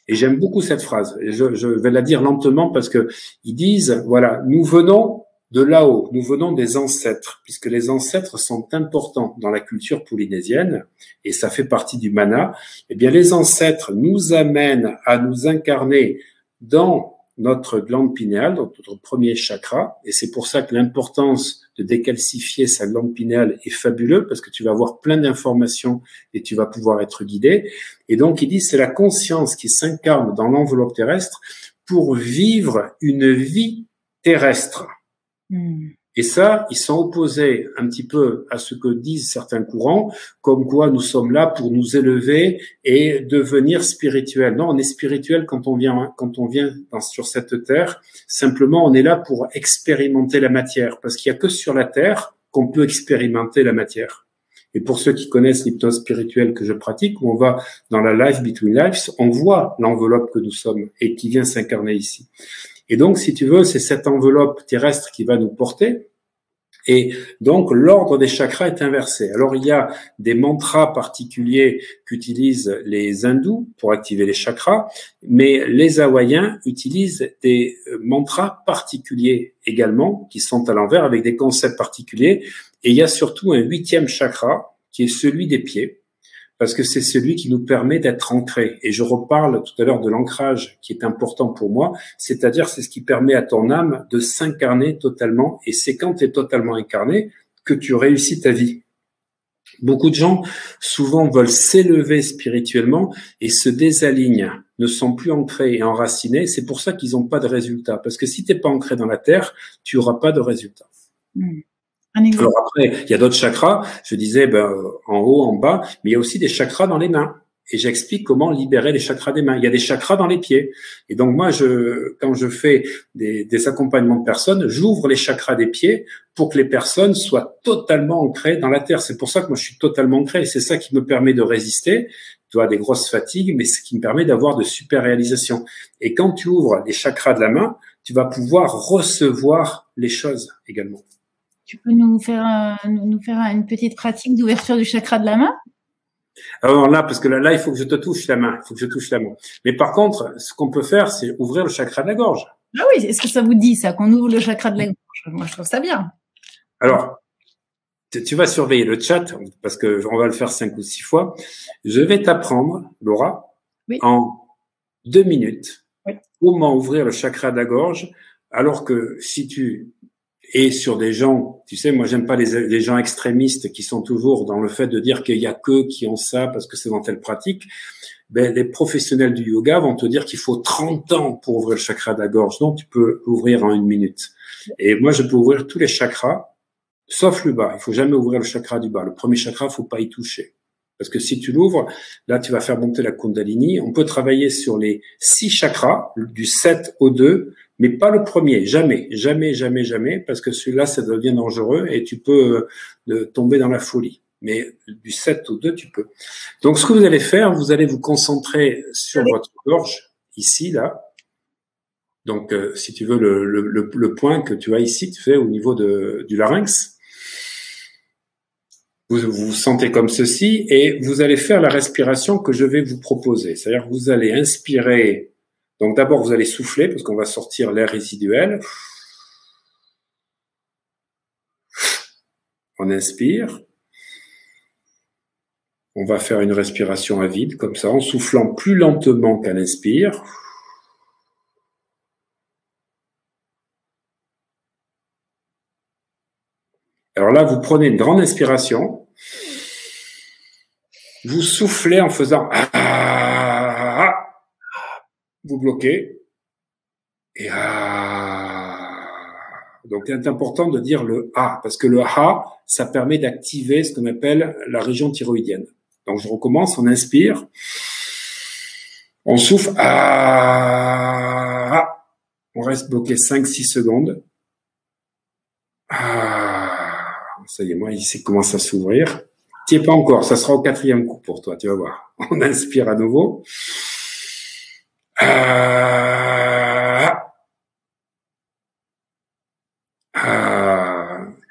Et j'aime beaucoup cette phrase. Et je vais la dire lentement parce que ils disent, voilà, nous venons de là-haut, nous venons des ancêtres, puisque les ancêtres sont importants dans la culture polynésienne, et ça fait partie du mana. Eh bien, les ancêtres nous amènent à nous incarner dans notre glande pinéale, donc notre premier chakra, et c'est pour ça que l'importance de décalcifier sa glande pinéale est fabuleuse, parce que tu vas avoir plein d'informations et tu vas pouvoir être guidé. Et donc, il dit, c'est la conscience qui s'incarne dans l'enveloppe terrestre pour vivre une vie terrestre. Et ça, ils sont opposés un petit peu à ce que disent certains courants, comme quoi nous sommes là pour nous élever et devenir spirituels. Non, on est spirituel quand on vient sur cette terre. Simplement, on est là pour expérimenter la matière, parce qu'il y a que sur la terre qu'on peut expérimenter la matière. Et pour ceux qui connaissent l'hypnose spirituelle que je pratique, où on va dans la life between lives, on voit l'enveloppe que nous sommes et qui vient s'incarner ici. Et donc, si tu veux, c'est cette enveloppe terrestre qui va nous porter. Et donc, l'ordre des chakras est inversé. Alors, il y a des mantras particuliers qu'utilisent les hindous pour activer les chakras, mais les Hawaïens utilisent des mantras particuliers également, qui sont à l'envers, avec des concepts particuliers. Et il y a surtout un 8e chakra, qui est celui des pieds, parce que c'est celui qui nous permet d'être ancrés. Et je reparle tout à l'heure de l'ancrage qui est important pour moi, c'est-à-dire c'est ce qui permet à ton âme de s'incarner totalement, et c'est quand tu es totalement incarné que tu réussis ta vie. Beaucoup de gens, souvent, veulent s'élever spirituellement et se désalignent, ne sont plus ancrés et enracinés. C'est pour ça qu'ils n'ont pas de résultats. Parce que si tu n'es pas ancré dans la terre, tu n'auras pas de résultats. Alors après, il y a d'autres chakras, je disais en haut, en bas, mais il y a aussi des chakras dans les mains. Et j'explique comment libérer les chakras des mains. Il y a des chakras dans les pieds. Et donc moi, quand je fais des accompagnements de personnes, j'ouvre les chakras des pieds pour que les personnes soient totalement ancrées dans la terre. C'est pour ça que moi, je suis totalement ancré. C'est ça qui me permet de résister. Tu vois, des grosses fatigues, mais ce qui me permet d'avoir de super réalisations. Et quand tu ouvres les chakras de la main, tu vas pouvoir recevoir les choses également. Tu peux nous faire une petite pratique d'ouverture du chakra de la main? Alors là, parce que là, il faut que je te touche la main. Il faut que je touche la main. Mais par contre, ce qu'on peut faire, c'est ouvrir le chakra de la gorge. Ah oui, est-ce que ça vous dit, ça, qu'on ouvre le chakra de la gorge? Moi, je trouve ça bien. Alors, tu vas surveiller le chat, parce que on va le faire 5 ou 6 fois. Je vais t'apprendre, Laura, en 2 minutes, comment ouvrir le chakra de la gorge, alors que si tu es sur des gens, tu sais, moi j'aime pas les gens extrémistes qui sont toujours dans le fait de dire qu'il y a qu'eux qui ont ça parce que c'est dans telle pratique. Ben, les professionnels du yoga vont te dire qu'il faut 30 ans pour ouvrir le chakra de la gorge. Non, tu peux l'ouvrir en 1 minute. Et moi, je peux ouvrir tous les chakras, sauf le bas. Il faut jamais ouvrir le chakra du bas. Le premier chakra, faut pas y toucher. Parce que si tu l'ouvres, là, tu vas faire monter la Kundalini. On peut travailler sur les 6 chakras, du 7 au 2, mais pas le premier. Jamais, jamais, jamais, jamais, parce que celui-là, ça devient dangereux et tu peux tomber dans la folie. Mais du 7 au 2, tu peux. Donc, ce que vous allez faire, vous allez vous concentrer sur votre gorge, ici, là. Donc, si tu veux, le point que tu as ici, tu fais au niveau du larynx, vous vous sentez comme ceci et vous allez faire la respiration que je vais vous proposer. C'est-à-dire que vous allez inspirer. Donc, d'abord, vous allez souffler parce qu'on va sortir l'air résiduel. On inspire. On va faire une respiration à vide, comme ça, en soufflant plus lentement qu'à l'inspire. Alors là, vous prenez une grande inspiration. Vous soufflez en faisant ah, vous bloquez et donc c'est important de dire le A parce que le A, ça permet d'activer ce qu'on appelle la région thyroïdienne. Donc je recommence, on inspire, on souffle on reste bloqué 5-6 secondes. Ça y est, moi, il commence à s'ouvrir. Tu n'y es pas encore, ça sera au 4e coup pour toi, tu vas voir. On inspire à nouveau.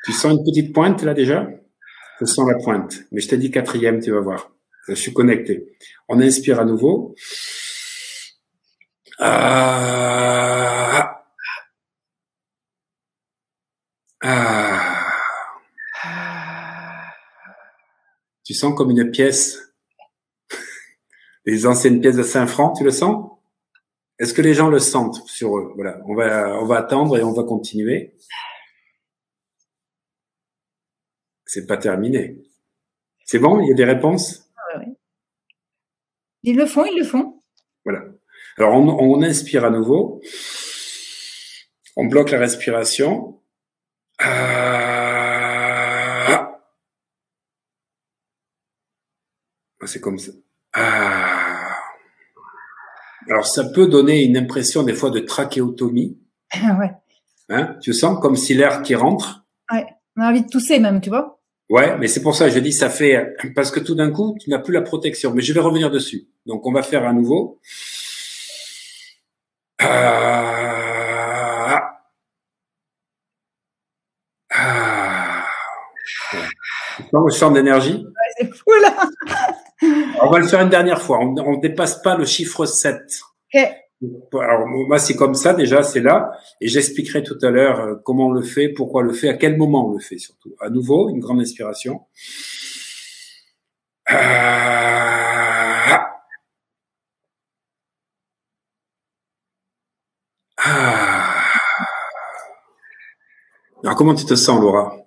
Tu sens une petite pointe là déjà? Je sens la pointe, mais je t'ai dit 4e, tu vas voir. Je suis connecté. On inspire à nouveau. Tu sens comme une pièce, les anciennes pièces de Saint-Franc, tu le sens? Est-ce que les gens le sentent sur eux? Voilà, on va attendre et on va continuer. C'est pas terminé. C'est bon? Il y a des réponses? Oui. Ils le font. Voilà. Alors, on inspire à nouveau. On bloque la respiration. C'est comme ça. Alors, ça peut donner une impression des fois de trachéotomie. Ouais. Hein? Tu sens comme si l'air qui rentre. Ouais. On a envie de tousser même, tu vois. Ouais, mais c'est pour ça que je dis ça fait parce que tout d'un coup tu n'as plus la protection. Mais je vais revenir dessus. Donc on va faire à nouveau. Le champ d'énergie. Ouais, c'est fou là. On va le faire une dernière fois. On dépasse pas le chiffre 7. Ok. Alors moi c'est comme ça déjà, c'est là, et j'expliquerai tout à l'heure comment on le fait, pourquoi on le fait, à quel moment on le fait surtout. À nouveau, une grande inspiration. Alors comment tu te sens, Laura?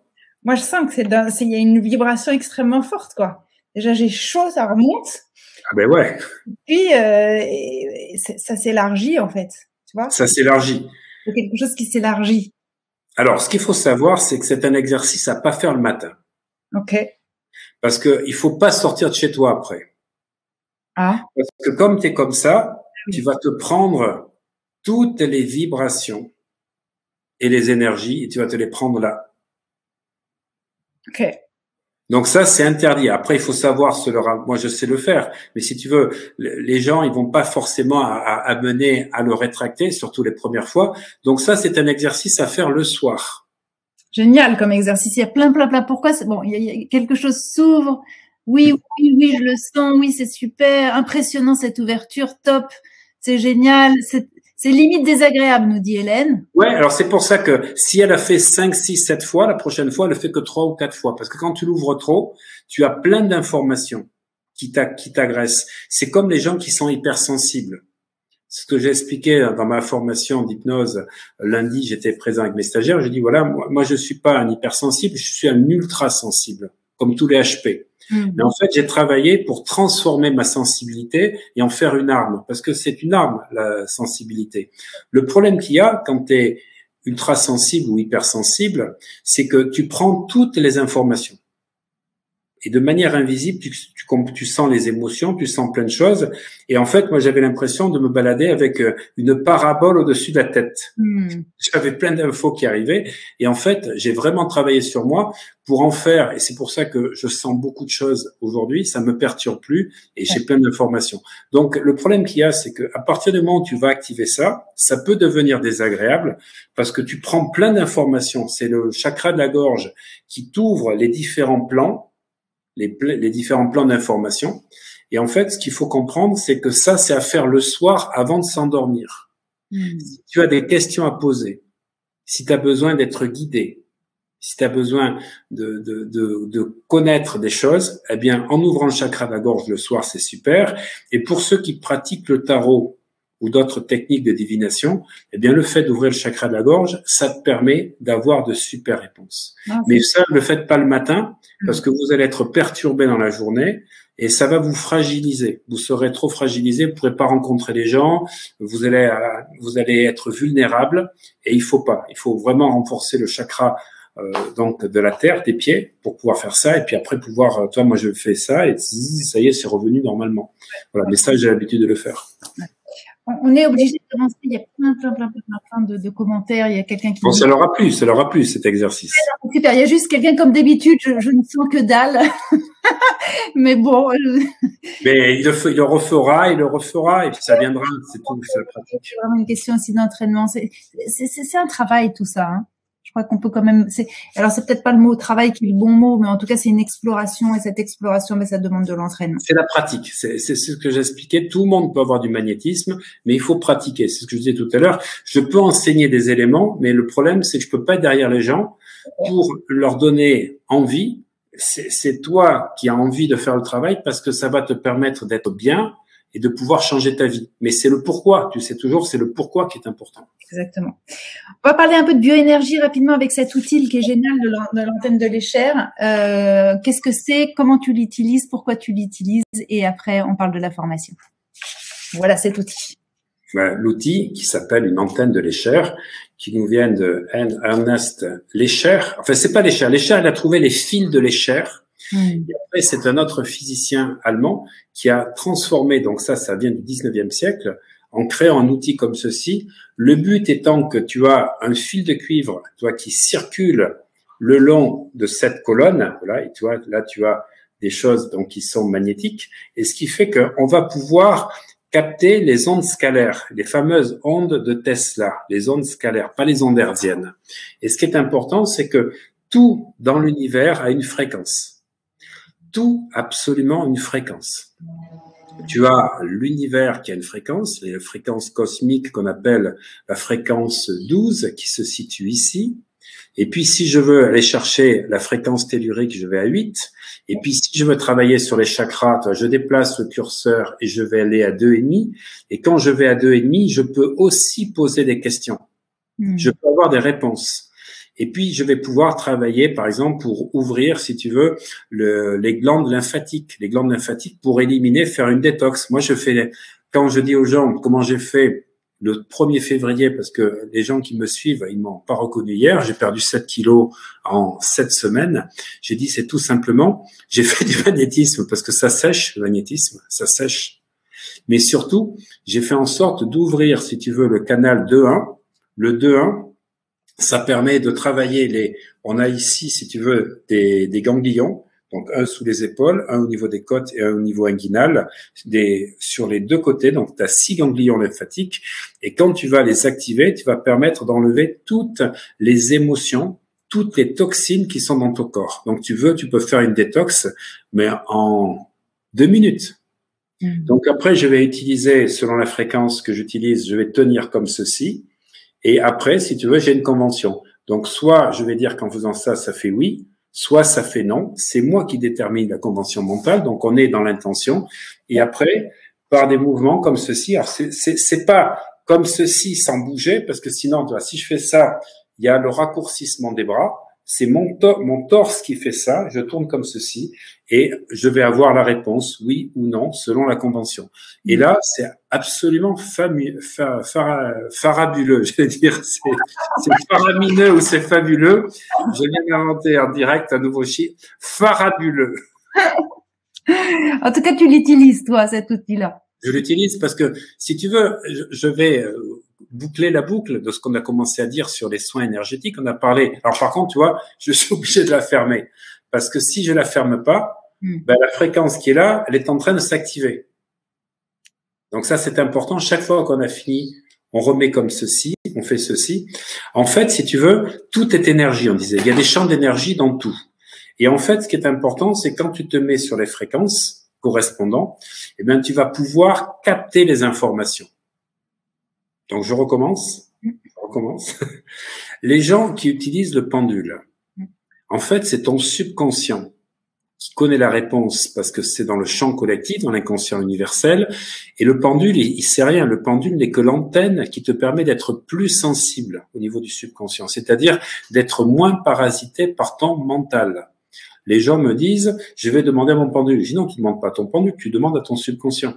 Moi je sens que il y a une vibration extrêmement forte quoi. Déjà j'ai chaud, ça remonte. Ah ben ouais. Puis ça s'élargit en fait, tu vois. Ça s'élargit. C'est quelque chose qui s'élargit. Alors, ce qu'il faut savoir, c'est que c'est un exercice à pas faire le matin. Ok. Parce que il faut pas sortir de chez toi après. Ah. Parce que comme tu es comme ça, tu vas te prendre toutes les vibrations et les énergies et tu vas te les prendre là. Ok. Donc ça, c'est interdit. Après, il faut savoir moi, je sais le faire. Mais si tu veux, les gens, ils vont pas forcément amener à le rétracter, surtout les premières fois. Donc ça, c'est un exercice à faire le soir. Génial comme exercice. Il y a plein. Pourquoi bon, il y a quelque chose s'ouvre. Oui, je le sens. Oui, c'est super. Impressionnant cette ouverture. Top. C'est génial. C'est limite désagréable, nous dit Hélène. Ouais, alors c'est pour ça que si elle a fait 5, 6, 7 fois, la prochaine fois, elle ne fait que 3 ou 4 fois. Parce que quand tu l'ouvres trop, tu as plein d'informations qui t'agressent. C'est comme les gens qui sont hypersensibles. C'est ce que j'ai expliqué dans ma formation d'hypnose lundi, j'étais présent avec mes stagiaires, j'ai dit voilà, moi je suis pas un hypersensible, je suis un ultra sensible, comme tous les HP. Mais en fait, j'ai travaillé pour transformer ma sensibilité et en faire une arme, parce que c'est une arme, la sensibilité. Le problème qu'il y a quand tu es ultra sensible ou hypersensible, c'est que tu prends toutes les informations. Et de manière invisible, tu tu sens les émotions, tu sens plein de choses. Et en fait, moi, j'avais l'impression de me balader avec une parabole au-dessus de la tête. J'avais plein d'infos qui arrivaient. Et en fait, j'ai vraiment travaillé sur moi pour en faire. Et c'est pour ça que je sens beaucoup de choses aujourd'hui. Ça me perturbe plus et j'ai plein d'informations. Donc, le problème qu'il y a, c'est que à partir du moment où tu vas activer ça, ça peut devenir désagréable parce que tu prends plein d'informations. C'est le chakra de la gorge qui t'ouvre les différents plans, les différents plans d'information. Et en fait, ce qu'il faut comprendre, c'est que ça, c'est à faire le soir avant de s'endormir. Si tu as des questions à poser, si tu as besoin d'être guidé, si tu as besoin de connaître des choses, eh bien, en ouvrant le chakra de la gorge le soir, c'est super. Et pour ceux qui pratiquent le tarot ou d'autres techniques de divination, eh bien, le fait d'ouvrir le chakra de la gorge, ça te permet d'avoir de super réponses. Mais ça, ne le faites pas le matin parce que vous allez être perturbé dans la journée et ça va vous fragiliser. Vous serez trop fragilisé, vous ne pourrez pas rencontrer les gens, vous allez être vulnérable et il faut pas. Il faut vraiment renforcer le chakra donc de la terre, des pieds, pour pouvoir faire ça, et puis après pouvoir, toi, moi je fais ça, et ça y est, c'est revenu normalement. Voilà, mais ça, j'ai l'habitude de le faire. On est obligé de commencer, il y a plein de commentaires, il y a quelqu'un qui... Bon, ça leur a plu cet exercice. Super, il y a juste quelqu'un comme d'habitude, je ne sens que dalle. Mais bon... Mais il le refera, et puis ça viendra, c'est tout, c'est la pratique. C'est vraiment une question aussi d'entraînement, c'est un travail tout ça, hein. Je crois qu'on peut quand même, alors c'est peut-être pas le mot travail qui est le bon mot, mais en tout cas c'est une exploration et cette exploration, ça demande de l'entraînement. C'est la pratique, c'est ce que j'expliquais. Tout le monde peut avoir du magnétisme, mais il faut pratiquer. C'est ce que je disais tout à l'heure. Je peux enseigner des éléments, mais le problème c'est que je peux pas être derrière les gens pour leur donner envie. C'est toi qui as envie de faire le travail parce que ça va te permettre d'être bien et de pouvoir changer ta vie. Mais c'est le pourquoi, tu sais toujours, c'est le pourquoi qui est important. Exactement. On va parler un peu de bioénergie rapidement avec cet outil qui est génial de l'antenne de l'Escher. Qu'est-ce que c'est? Comment tu l'utilises? Pourquoi tu l'utilises? Et après, on parle de la formation. Voilà cet outil. L'outil qui s'appelle une antenne de l'Escher, qui nous vient de Ernest l'Escher. Enfin, c'est pas l'Escher. L'Escher, il a trouvé les fils de l'Escher. Et après, c'est un autre physicien allemand qui a transformé, donc ça vient du 19e siècle, en créant un outil comme ceci. Le but étant que tu as un fil de cuivre, toi, qui circule le long de cette colonne. Voilà, et tu vois, là, tu as des choses donc qui sont magnétiques. Et ce qui fait qu'on va pouvoir capter les ondes scalaires, les fameuses ondes de Tesla, les ondes scalaires, pas les ondes hertziennes. Et ce qui est important, c'est que tout dans l'univers a une fréquence. Tout, absolument, une fréquence. Tu as l'univers qui a une fréquence, les fréquences cosmiques qu'on appelle la fréquence 12 qui se situe ici. Et puis, si je veux aller chercher la fréquence tellurique, je vais à 8. Et puis, si je veux travailler sur les chakras, je déplace le curseur et je vais aller à 2,5. Et quand je vais à 2,5, je peux aussi poser des questions. Je peux avoir des réponses. Et puis, je vais pouvoir travailler, par exemple, pour ouvrir, si tu veux, les glandes lymphatiques. Les glandes lymphatiques pour éliminer, faire une détox. Moi, quand je dis aux gens comment j'ai fait le 1er février, parce que les gens qui me suivent, ils m'ont pas reconnu hier, j'ai perdu 7 kilos en 7 semaines. J'ai dit, c'est tout simplement, j'ai fait du magnétisme parce que ça sèche, le magnétisme, ça sèche. Mais surtout, j'ai fait en sorte d'ouvrir, si tu veux, le canal 2,1. Le 2,1, ça permet de travailler on a ici, si tu veux, des ganglions, donc un sous les épaules, un au niveau des côtes et un au niveau inguinal, sur les deux côtés, donc tu as 6 ganglions lymphatiques, et quand tu vas les activer, tu vas permettre d'enlever toutes les émotions, toutes les toxines qui sont dans ton corps. Donc tu peux faire une détox, mais en 2 minutes. Donc après, je vais utiliser, selon la fréquence que j'utilise, je vais tenir comme ceci. Et après, si tu veux, j'ai une convention. Donc, soit je vais dire qu'en faisant ça, ça fait oui, soit ça fait non. C'est moi qui détermine la convention mentale. Donc, on est dans l'intention. Et après, par des mouvements comme ceci, alors c'est pas comme ceci sans bouger, parce que sinon, si je fais ça, il y a le raccourcissement des bras. C'est mon torse qui fait ça. Je tourne comme ceci et je vais avoir la réponse oui ou non selon la convention. Et là, c'est absolument farabuleux. Je vais dire, c'est faramineux ou c'est fabuleux. Je viens d'inventer en direct un nouveau chiffre. Farabuleux. En tout cas, tu l'utilises, toi, cet outil-là. Je l'utilise parce que, si tu veux, je vais boucler la boucle de ce qu'on a commencé à dire sur les soins énergétiques. On a parlé. Alors, par contre, tu vois, je suis obligé de la fermer parce que si je la ferme pas, ben, la fréquence qui est là, elle est en train de s'activer. Donc ça, c'est important. Chaque fois qu'on a fini, on remet comme ceci, on fait ceci. En fait, si tu veux, tout est énergie, on disait. Il y a des champs d'énergie dans tout. Et en fait, ce qui est important, c'est quand tu te mets sur les fréquences correspondantes, eh bien, tu vas pouvoir capter les informations. Donc, je recommence. Les gens qui utilisent le pendule, en fait, c'est ton subconscient qui connaît la réponse parce que c'est dans le champ collectif, dans l'inconscient universel. Et le pendule, il sait rien. Le pendule n'est que l'antenne qui te permet d'être plus sensible au niveau du subconscient, c'est-à-dire d'être moins parasité par ton mental. Les gens me disent, je vais demander à mon pendule. Je dis non, tu ne demandes pas à ton pendule, tu demandes à ton subconscient.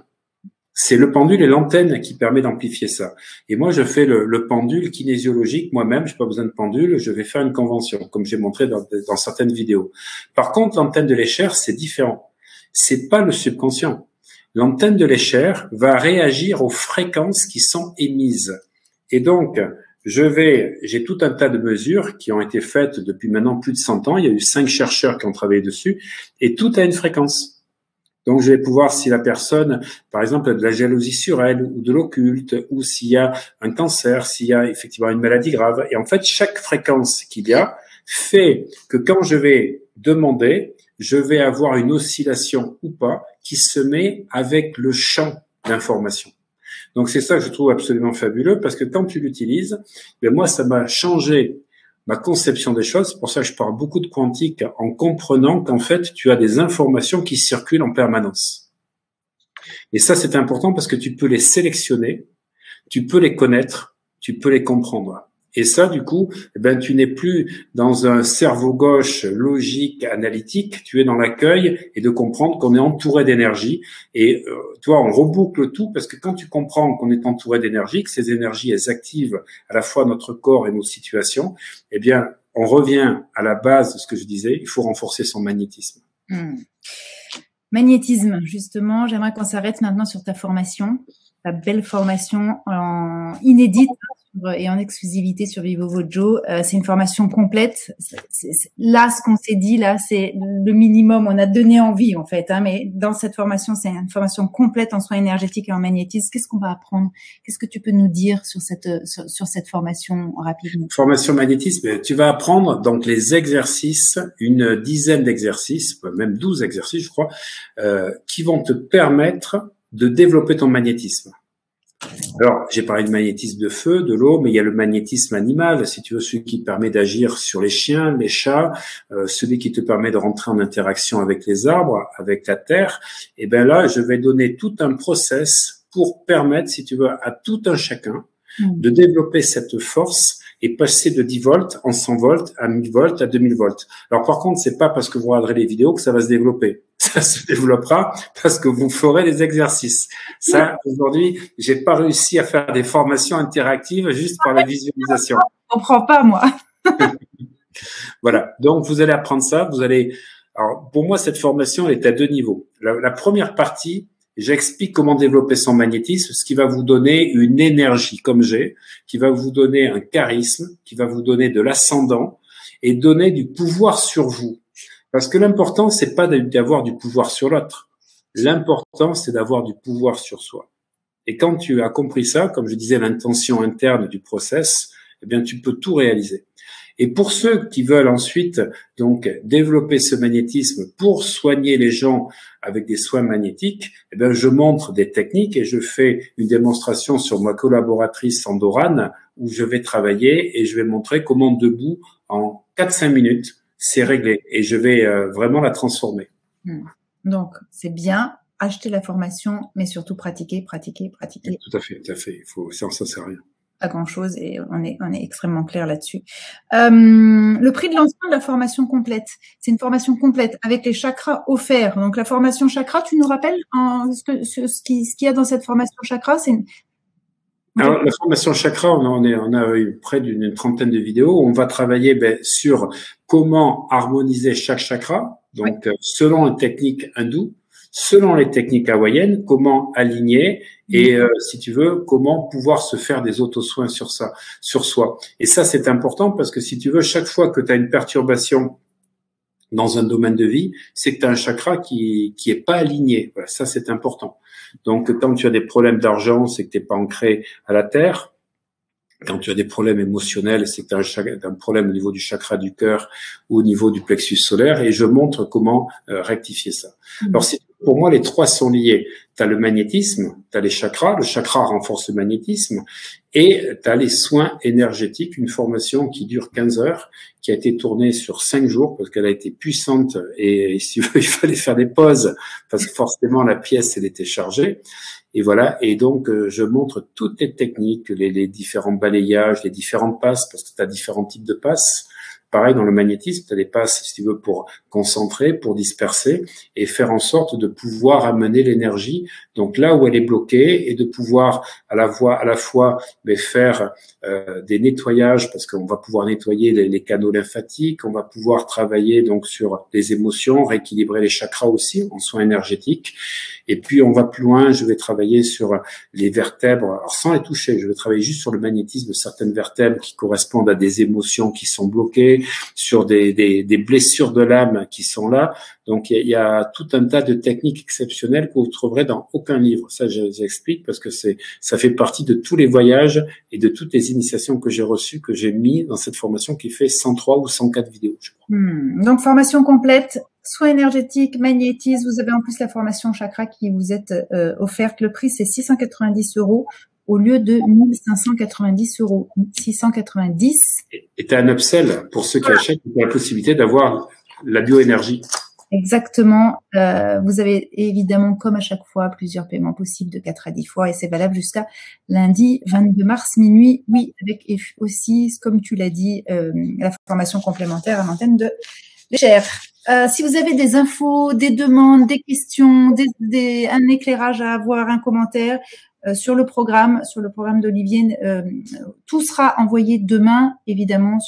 C'est le pendule et l'antenne qui permet d'amplifier ça. Et moi, je fais le pendule kinésiologique moi-même. Je n'ai pas besoin de pendule. Je vais faire une convention, comme j'ai montré dans certaines vidéos. Par contre, l'antenne de l'échelle, c'est différent. C'est pas le subconscient. L'antenne de l'échelle va réagir aux fréquences qui sont émises. Et donc, j'ai tout un tas de mesures qui ont été faites depuis maintenant plus de 100 ans. Il y a eu 5 chercheurs qui ont travaillé dessus. Et tout a une fréquence. Donc, je vais pouvoir, si la personne, par exemple, a de la jalousie sur elle, ou de l'occulte, ou s'il y a un cancer, s'il y a effectivement une maladie grave. Et en fait, chaque fréquence qu'il y a fait que quand je vais demander, je vais avoir une oscillation ou pas qui se met avec le champ d'information. Donc, c'est ça que je trouve absolument fabuleux parce que quand tu l'utilises, ben moi, ça m'a changé ma conception des choses. C'est pour ça que je parle beaucoup de quantique en comprenant qu'en fait, tu as des informations qui circulent en permanence. Et ça, c'est important parce que tu peux les sélectionner, tu peux les connaître, tu peux les comprendre. Et ça, du coup, eh ben, tu n'es plus dans un cerveau gauche logique, analytique, tu es dans l'accueil et de comprendre qu'on est entouré d'énergie. Et tu vois, on reboucle tout parce que quand tu comprends qu'on est entouré d'énergie, que ces énergies, elles activent à la fois notre corps et nos situations, eh bien, on revient à la base de ce que je disais, il faut renforcer son magnétisme. Magnétisme, justement, j'aimerais qu'on s'arrête maintenant sur ta formation, ta belle formation inédite et en exclusivité sur Vivo Vojo. C'est une formation complète. Là, ce qu'on s'est dit, là, c'est le minimum. On a donné envie, en fait. Mais dans cette formation, c'est une formation complète en soins énergétiques et en magnétisme. Qu'est-ce qu'on va apprendre? Qu'est-ce que tu peux nous dire sur cette formation rapidement? Formation magnétisme, tu vas apprendre donc les exercices, une dizaine d'exercices, même 12 exercices, je crois, qui vont te permettre de développer ton magnétisme. Alors, j'ai parlé de magnétisme de feu, de l'eau, mais il y a le magnétisme animal, si tu veux, celui qui te permet d'agir sur les chiens, les chats, celui qui te permet de rentrer en interaction avec les arbres, avec la terre. Et ben là, je vais donner tout un process pour permettre, si tu veux, à tout un chacun de développer cette force et passer de 10 volts en 100 volts à 1000 volts à 2000 volts. Alors par contre, c'est pas parce que vous regarderez les vidéos que ça va se développer. Ça se développera parce que vous ferez les exercices. Ça, aujourd'hui, j'ai pas réussi à faire des formations interactives juste par la visualisation. Je comprends pas, moi. Voilà. Donc, vous allez apprendre ça. Alors, pour moi, cette formation, elle est à 2 niveaux. La première partie, j'explique comment développer son magnétisme, ce qui va vous donner une énergie comme j'ai, qui va vous donner un charisme, qui va vous donner de l'ascendant et donner du pouvoir sur vous. Parce que l'important, c'est pas d'avoir du pouvoir sur l'autre. L'important, c'est d'avoir du pouvoir sur soi. Et quand tu as compris ça, comme je disais, l'intention interne du process, eh bien, tu peux tout réaliser. Et pour ceux qui veulent ensuite donc développer ce magnétisme pour soigner les gens avec des soins magnétiques, eh bien, je montre des techniques et je fais une démonstration sur ma collaboratrice Andorane où je vais travailler et je vais montrer comment debout, en 4-5 minutes, c'est réglé et je vais vraiment la transformer. Donc, c'est bien acheter la formation, mais surtout pratiquer. Tout à fait. Ça sert à rien. Pas grand-chose et on est extrêmement clair là-dessus. Le prix de lancement de la formation complète, c'est une formation complète avec les chakras offerts. Donc, la formation chakra, tu nous rappelles ce qu'il y a dans cette formation chakra? Alors, la formation chakra, on a eu près d'une trentaine de vidéos. On va travailler sur comment harmoniser chaque chakra, donc selon une technique hindoue. selon les techniques hawaïennes, comment aligner et, si tu veux, comment pouvoir se faire des auto-soins sur ça, sur soi. Et ça, c'est important parce que si tu veux, chaque fois que tu as une perturbation dans un domaine de vie, c'est que tu as un chakra qui est pas aligné. Voilà, ça, c'est important. Donc, quand tu as des problèmes d'argent, c'est que tu n'es pas ancré à la terre. Quand tu as des problèmes émotionnels, c'est que tu as un problème au niveau du chakra du cœur ou au niveau du plexus solaire, et je montre comment rectifier ça. Alors, pour moi, les trois sont liés. Tu as le magnétisme, tu as les chakras, le chakra renforce le magnétisme, et tu as les soins énergétiques, une formation qui dure 15 heures, qui a été tournée sur 5 jours, parce qu'elle a été puissante, et si tu veux, il fallait faire des pauses, parce que forcément, la pièce, elle était chargée. Et voilà, et donc je montre toutes les techniques, les différents balayages, les différentes passes, parce que tu as différents types de passes. Pareil, dans le magnétisme, tu as des passes, si tu veux, pour concentrer, pour disperser, et faire en sorte de pouvoir amener l'énergie, donc là où elle est bloquée, et de pouvoir à la fois faire des nettoyages, parce qu'on va pouvoir nettoyer les canaux lymphatiques, on va pouvoir travailler donc sur les émotions, rééquilibrer les chakras aussi en soins énergétiques. Et puis, on va plus loin, je vais travailler sur les vertèbres, alors sans les toucher, je vais travailler juste sur le magnétisme de certaines vertèbres qui correspondent à des émotions qui sont bloquées, sur des blessures de l'âme qui sont là. Donc, il y a tout un tas de techniques exceptionnelles que vous ne trouverez dans aucun livre. Ça, j'explique parce que ça fait partie de tous les voyages et de toutes les initiations que j'ai reçues, que j'ai mis dans cette formation qui fait 103 ou 104 vidéos, je crois. Donc, formation complète, soins énergétiques, magnétisme. Vous avez en plus la formation chakra qui vous est offerte. Le prix, c'est 690 € au lieu de 1590 €. 690. Et tu as un upsell pour ceux qui achètent, tu as la possibilité d'avoir la bioénergie. Exactement. Vous avez évidemment, comme à chaque fois, plusieurs paiements possibles de 4 à 10 fois et c'est valable jusqu'à lundi 22 mars minuit. Oui, avec aussi, comme tu l'as dit, la formation complémentaire à l'antenne de Cher. Si vous avez des infos, des demandes, des questions, un éclairage à avoir, un commentaire sur le programme d'Olivier, tout sera envoyé demain, évidemment,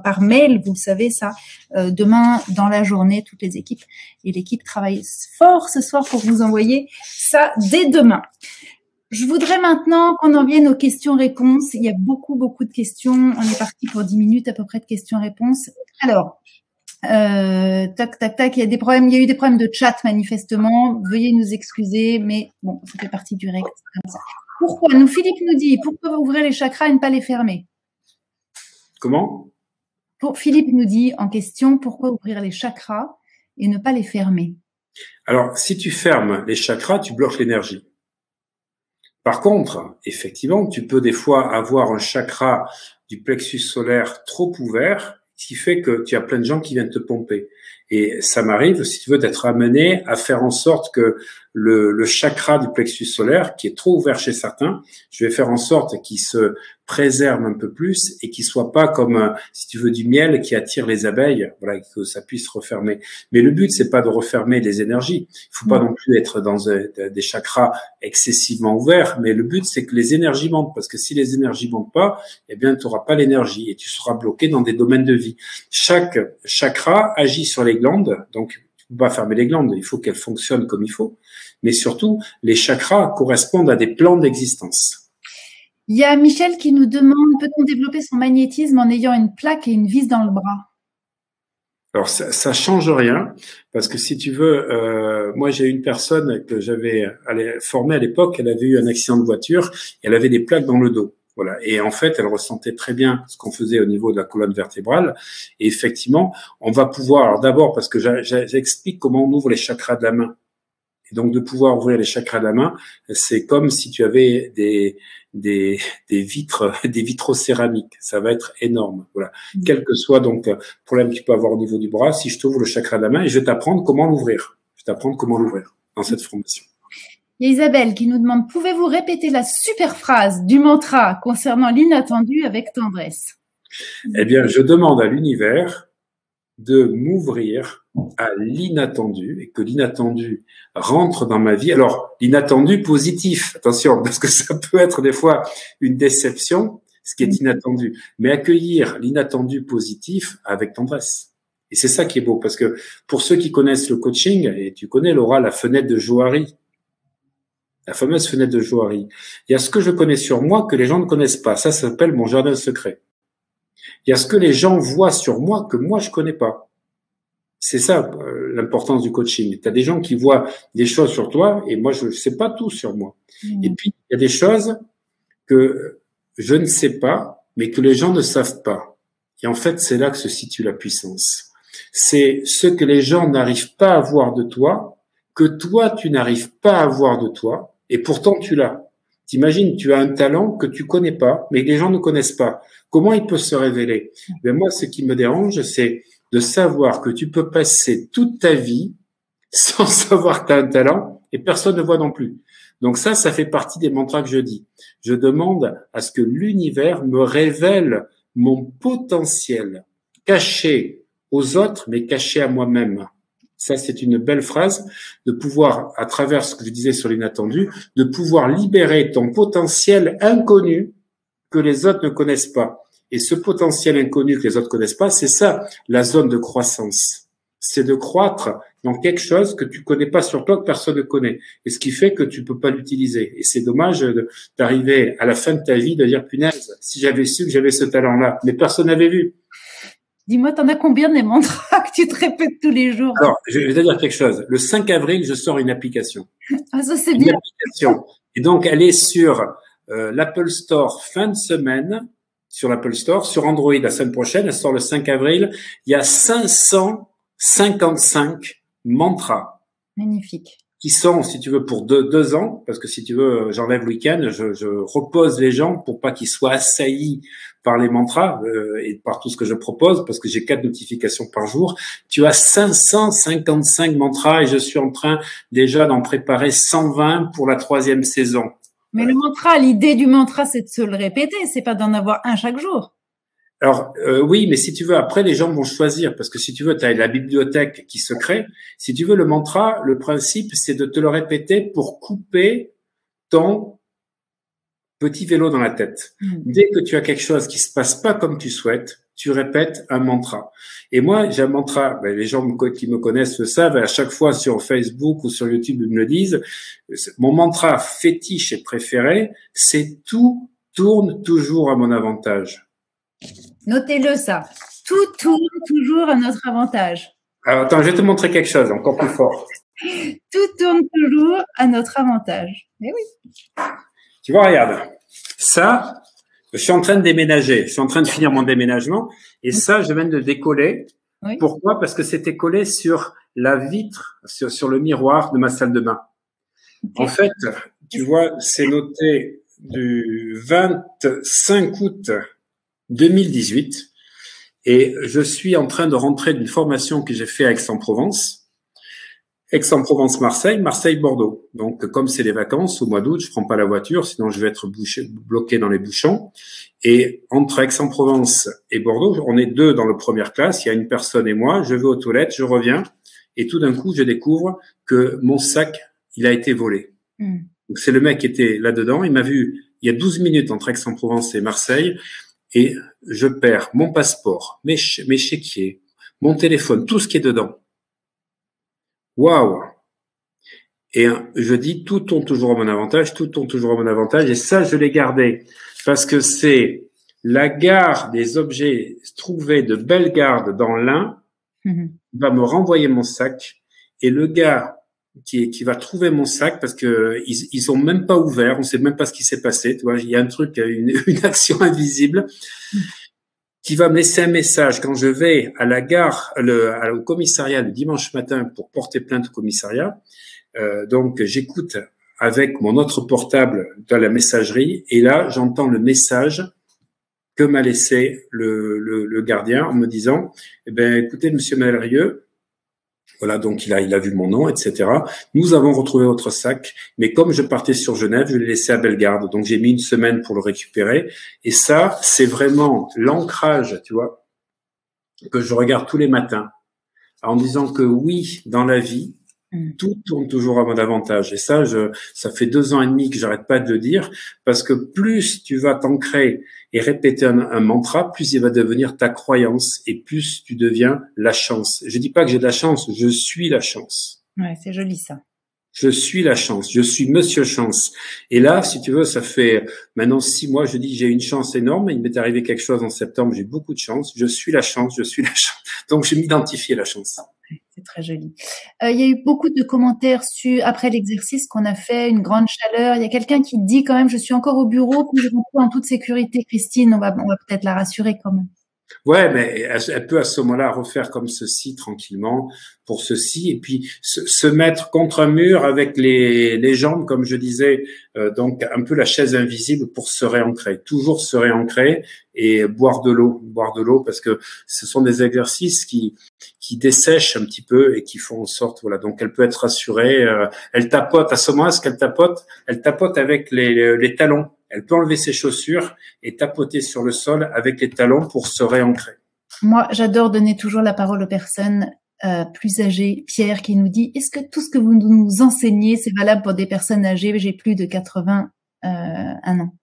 par mail, vous le savez ça, demain dans la journée, toutes les équipes. Et l'équipe travaille fort ce soir pour vous envoyer ça dès demain. Je voudrais maintenant qu'on en vienne aux questions-réponses. Il y a beaucoup de questions. On est parti pour 10 minutes à peu près de questions-réponses. Alors, tac, il y a eu des problèmes de chat manifestement. Veuillez nous excuser, mais bon, ça fait partie du règle. Pourquoi Philippe nous dit, pourquoi ouvrir les chakras et ne pas les fermer? Comment? Philippe nous dit en question, pourquoi ouvrir les chakras et ne pas les fermer? Alors, si tu fermes les chakras, tu bloques l'énergie. Par contre, effectivement, tu peux des fois avoir un chakra du plexus solaire trop ouvert, ce qui fait que tu as plein de gens qui viennent te pomper. Et ça m'arrive, si tu veux, d'être amené à faire en sorte que le chakra du plexus solaire, qui est trop ouvert chez certains, je vais faire en sorte qu'il se préserve un peu plus et qu'il soit pas comme, si tu veux, du miel qui attire les abeilles, voilà, que ça puisse refermer. Mais le but, c'est pas de refermer les énergies. Il faut pas non plus être dans des chakras excessivement ouverts, mais le but, c'est que les énergies montent, parce que si les énergies montent pas, eh bien, tu n'auras pas l'énergie et tu seras bloqué dans des domaines de vie. Chaque chakra agit sur les glandes, donc il ne faut pas fermer les glandes, il faut qu'elles fonctionnent comme il faut, mais surtout, les chakras correspondent à des plans d'existence. Il y a Michel qui nous demande, peut-on développer son magnétisme en ayant une plaque et une vis dans le bras? Alors, ça change rien, parce que si tu veux, moi j'ai une personne que j'avais formée à l'époque, elle avait eu un accident de voiture, et elle avait des plaques dans le dos. Voilà. Et en fait, elle ressentait très bien ce qu'on faisait au niveau de la colonne vertébrale. Et effectivement, on va pouvoir, alors d'abord, parce que j'explique comment on ouvre les chakras de la main. Et donc, de pouvoir ouvrir les chakras de la main, c'est comme si tu avais des vitraux céramiques. Ça va être énorme. Voilà. Quel que soit donc le problème que tu peux avoir au niveau du bras, si je t'ouvre le chakra de la main, et je vais t'apprendre comment l'ouvrir. Je vais t'apprendre comment l'ouvrir dans cette formation. Il y a Isabelle qui nous demande, pouvez-vous répéter la super phrase du mantra concernant l'inattendu avec tendresse? Eh bien, je demande à l'univers de m'ouvrir à l'inattendu et que l'inattendu rentre dans ma vie. Alors, l'inattendu positif, attention, parce que ça peut être des fois une déception, ce qui est inattendu, mais accueillir l'inattendu positif avec tendresse. Et c'est ça qui est beau, parce que pour ceux qui connaissent le coaching, et tu connais, Laura, la fenêtre de Johari, la fameuse fenêtre de Johari. Il y a ce que je connais sur moi que les gens ne connaissent pas. Ça s'appelle mon jardin secret. Il y a ce que les gens voient sur moi que moi je connais pas. C'est ça l'importance du coaching. Tu as des gens qui voient des choses sur toi et moi je ne sais pas tout sur moi. Et puis il y a des choses que je ne sais pas, mais que les gens ne savent pas. Et en fait, c'est là que se situe la puissance. C'est ce que les gens n'arrivent pas à voir de toi, que toi tu n'arrives pas à voir de toi. Et pourtant, tu l'as. T'imagines, tu as un talent que tu connais pas, mais que les gens ne connaissent pas. Comment il peut se révéler? Ben moi, ce qui me dérange, c'est de savoir que tu peux passer toute ta vie sans savoir que tu as un talent et personne ne voit non plus. Donc ça fait partie des mantras que je dis. Je demande à ce que l'univers me révèle mon potentiel caché aux autres, mais caché à moi-même. Ça, c'est une belle phrase, de pouvoir, à travers ce que je disais sur l'inattendu, de pouvoir libérer ton potentiel inconnu que les autres ne connaissent pas. Et ce potentiel inconnu que les autres connaissent pas, c'est ça, la zone de croissance. C'est de croître dans quelque chose que tu connais pas sur toi, que personne ne connaît. Et ce qui fait que tu peux pas l'utiliser. Et c'est dommage d'arriver à la fin de ta vie de dire, punaise, si j'avais su que j'avais ce talent-là, mais personne n'avait vu. Dis-moi, t'en as combien des mantras que tu te répètes tous les jours? Alors, je vais te dire quelque chose. Le 5 avril, je sors une application. Ah, ça, c'est bien. Une application. Et donc, elle est sur l'Apple Store fin de semaine, sur l'Apple Store, sur Android la semaine prochaine. Elle sort le 5 avril. Il y a 555 mantras. Magnifique. Qui sont, si tu veux, pour 2 ans, parce que si tu veux, j'enlève le week-end, je repose les gens pour pas qu'ils soient assaillis par les mantras et par tout ce que je propose, parce que j'ai 4 notifications par jour. Tu as 555 mantras et je suis en train déjà d'en préparer 120 pour la 3e saison. Mais le mantra, l'idée du mantra, c'est de se le répéter, c'est pas d'en avoir un chaque jour. Alors oui, mais si tu veux, après les gens vont choisir, parce que si tu veux, tu as la bibliothèque qui se crée. Si tu veux, le mantra, le principe, c'est de te le répéter pour couper ton petit vélo dans la tête. Dès que tu as quelque chose qui se passe pas comme tu souhaites, tu répètes un mantra. Et moi, j'ai un mantra, les gens qui me connaissent le savent, à chaque fois sur Facebook ou sur YouTube, ils me le disent. Mon mantra fétiche et préféré, c'est tout tourne toujours à mon avantage. Notez-le, ça. Tout tourne toujours à notre avantage. Alors, attends, je vais te montrer quelque chose encore plus fort. Tout tourne toujours à notre avantage. Eh oui. Tu vois, regarde. Ça, je suis en train de déménager. Je suis en train de finir mon déménagement. Et ça, je viens de décoller. Oui. Pourquoi? Parce que c'était collé sur la vitre, sur le miroir de ma salle de bain. Okay. En fait, tu vois, c'est noté du 25 août 2018 et je suis en train de rentrer d'une formation que j'ai fait à Aix-en-Provence, Aix-en-Provence-Marseille, Marseille-Bordeaux. Donc, comme c'est les vacances au mois d'août, je prends pas la voiture, sinon je vais être bloqué dans les bouchons. Et entre Aix-en-Provence et Bordeaux, on est 2 dans la première classe, il y a une personne et moi, je vais aux toilettes, je reviens et tout d'un coup, je découvre que mon sac, il a été volé. Donc, c'est le mec qui était là-dedans, il m'a vu il y a 12 minutes entre Aix-en-Provence et Marseille. Et je perds mon passeport, mes chéquiers, mon téléphone, tout ce qui est dedans. Waouh! Et je dis, tout tourne toujours à mon avantage, tout tourne toujours à mon avantage. Et ça, je l'ai gardé parce que c'est la gare des objets trouvés de Bellegarde dans l'Ain va me renvoyer mon sac. Et le gars qui va trouver mon sac parce que ils ont même pas ouvert, on sait même pas ce qui s'est passé, tu vois, il y a un truc, une action invisible qui va me laisser un message quand je vais à la gare, au commissariat le dimanche matin pour porter plainte au commissariat. Donc j'écoute avec mon autre portable dans la messagerie et là j'entends le message que m'a laissé le gardien en me disant, eh ben écoutez monsieur Malrieux, voilà, donc il a vu mon nom, etc. Nous avons retrouvé votre sac, mais comme je partais sur Genève, je l'ai laissé à Bellegarde. Donc j'ai mis 1 semaine pour le récupérer. Et ça, c'est vraiment l'ancrage, tu vois, que je regarde tous les matins, en disant que oui, dans la vie, Tout tourne toujours à mon avantage. Et ça, ça fait 2 ans et demi que j'arrête pas de le dire, parce que plus tu vas t'ancrer et répéter un mantra, plus il va devenir ta croyance et plus tu deviens la chance. Je dis pas que j'ai de la chance, je suis la chance. Ouais, c'est joli ça. Je suis la chance, je suis Monsieur Chance. Et là, si tu veux, ça fait maintenant 6 mois, je dis j'ai une chance énorme. Il m'est arrivé quelque chose en septembre, j'ai beaucoup de chance. Je suis la chance, je suis la chance. Donc, je m'identifie à la chance. C'est très joli. Il y a eu beaucoup de commentaires après l'exercice qu'on a fait, une grande chaleur. Il y a quelqu'un qui dit quand même, je suis encore au bureau, puis je rentre en toute sécurité. Christine, on va peut-être la rassurer quand même. Ouais, mais elle peut à ce moment-là refaire comme ceci tranquillement pour ceci et puis se mettre contre un mur avec les jambes, comme je disais, donc un peu la chaise invisible pour se réancrer, toujours se réancrer et boire de l'eau parce que ce sont des exercices qui dessèchent un petit peu et qui font en sorte, voilà, donc elle peut être rassurée. Elle tapote à ce moment-là, ce qu'elle tapote, elle tapote avec les talons. Elle peut enlever ses chaussures et tapoter sur le sol avec les talons pour se réancrer. Moi, j'adore donner toujours la parole aux personnes plus âgées. Pierre qui nous dit, est-ce que tout ce que vous nous enseignez, c'est valable pour des personnes âgées? J'ai plus de 81 ans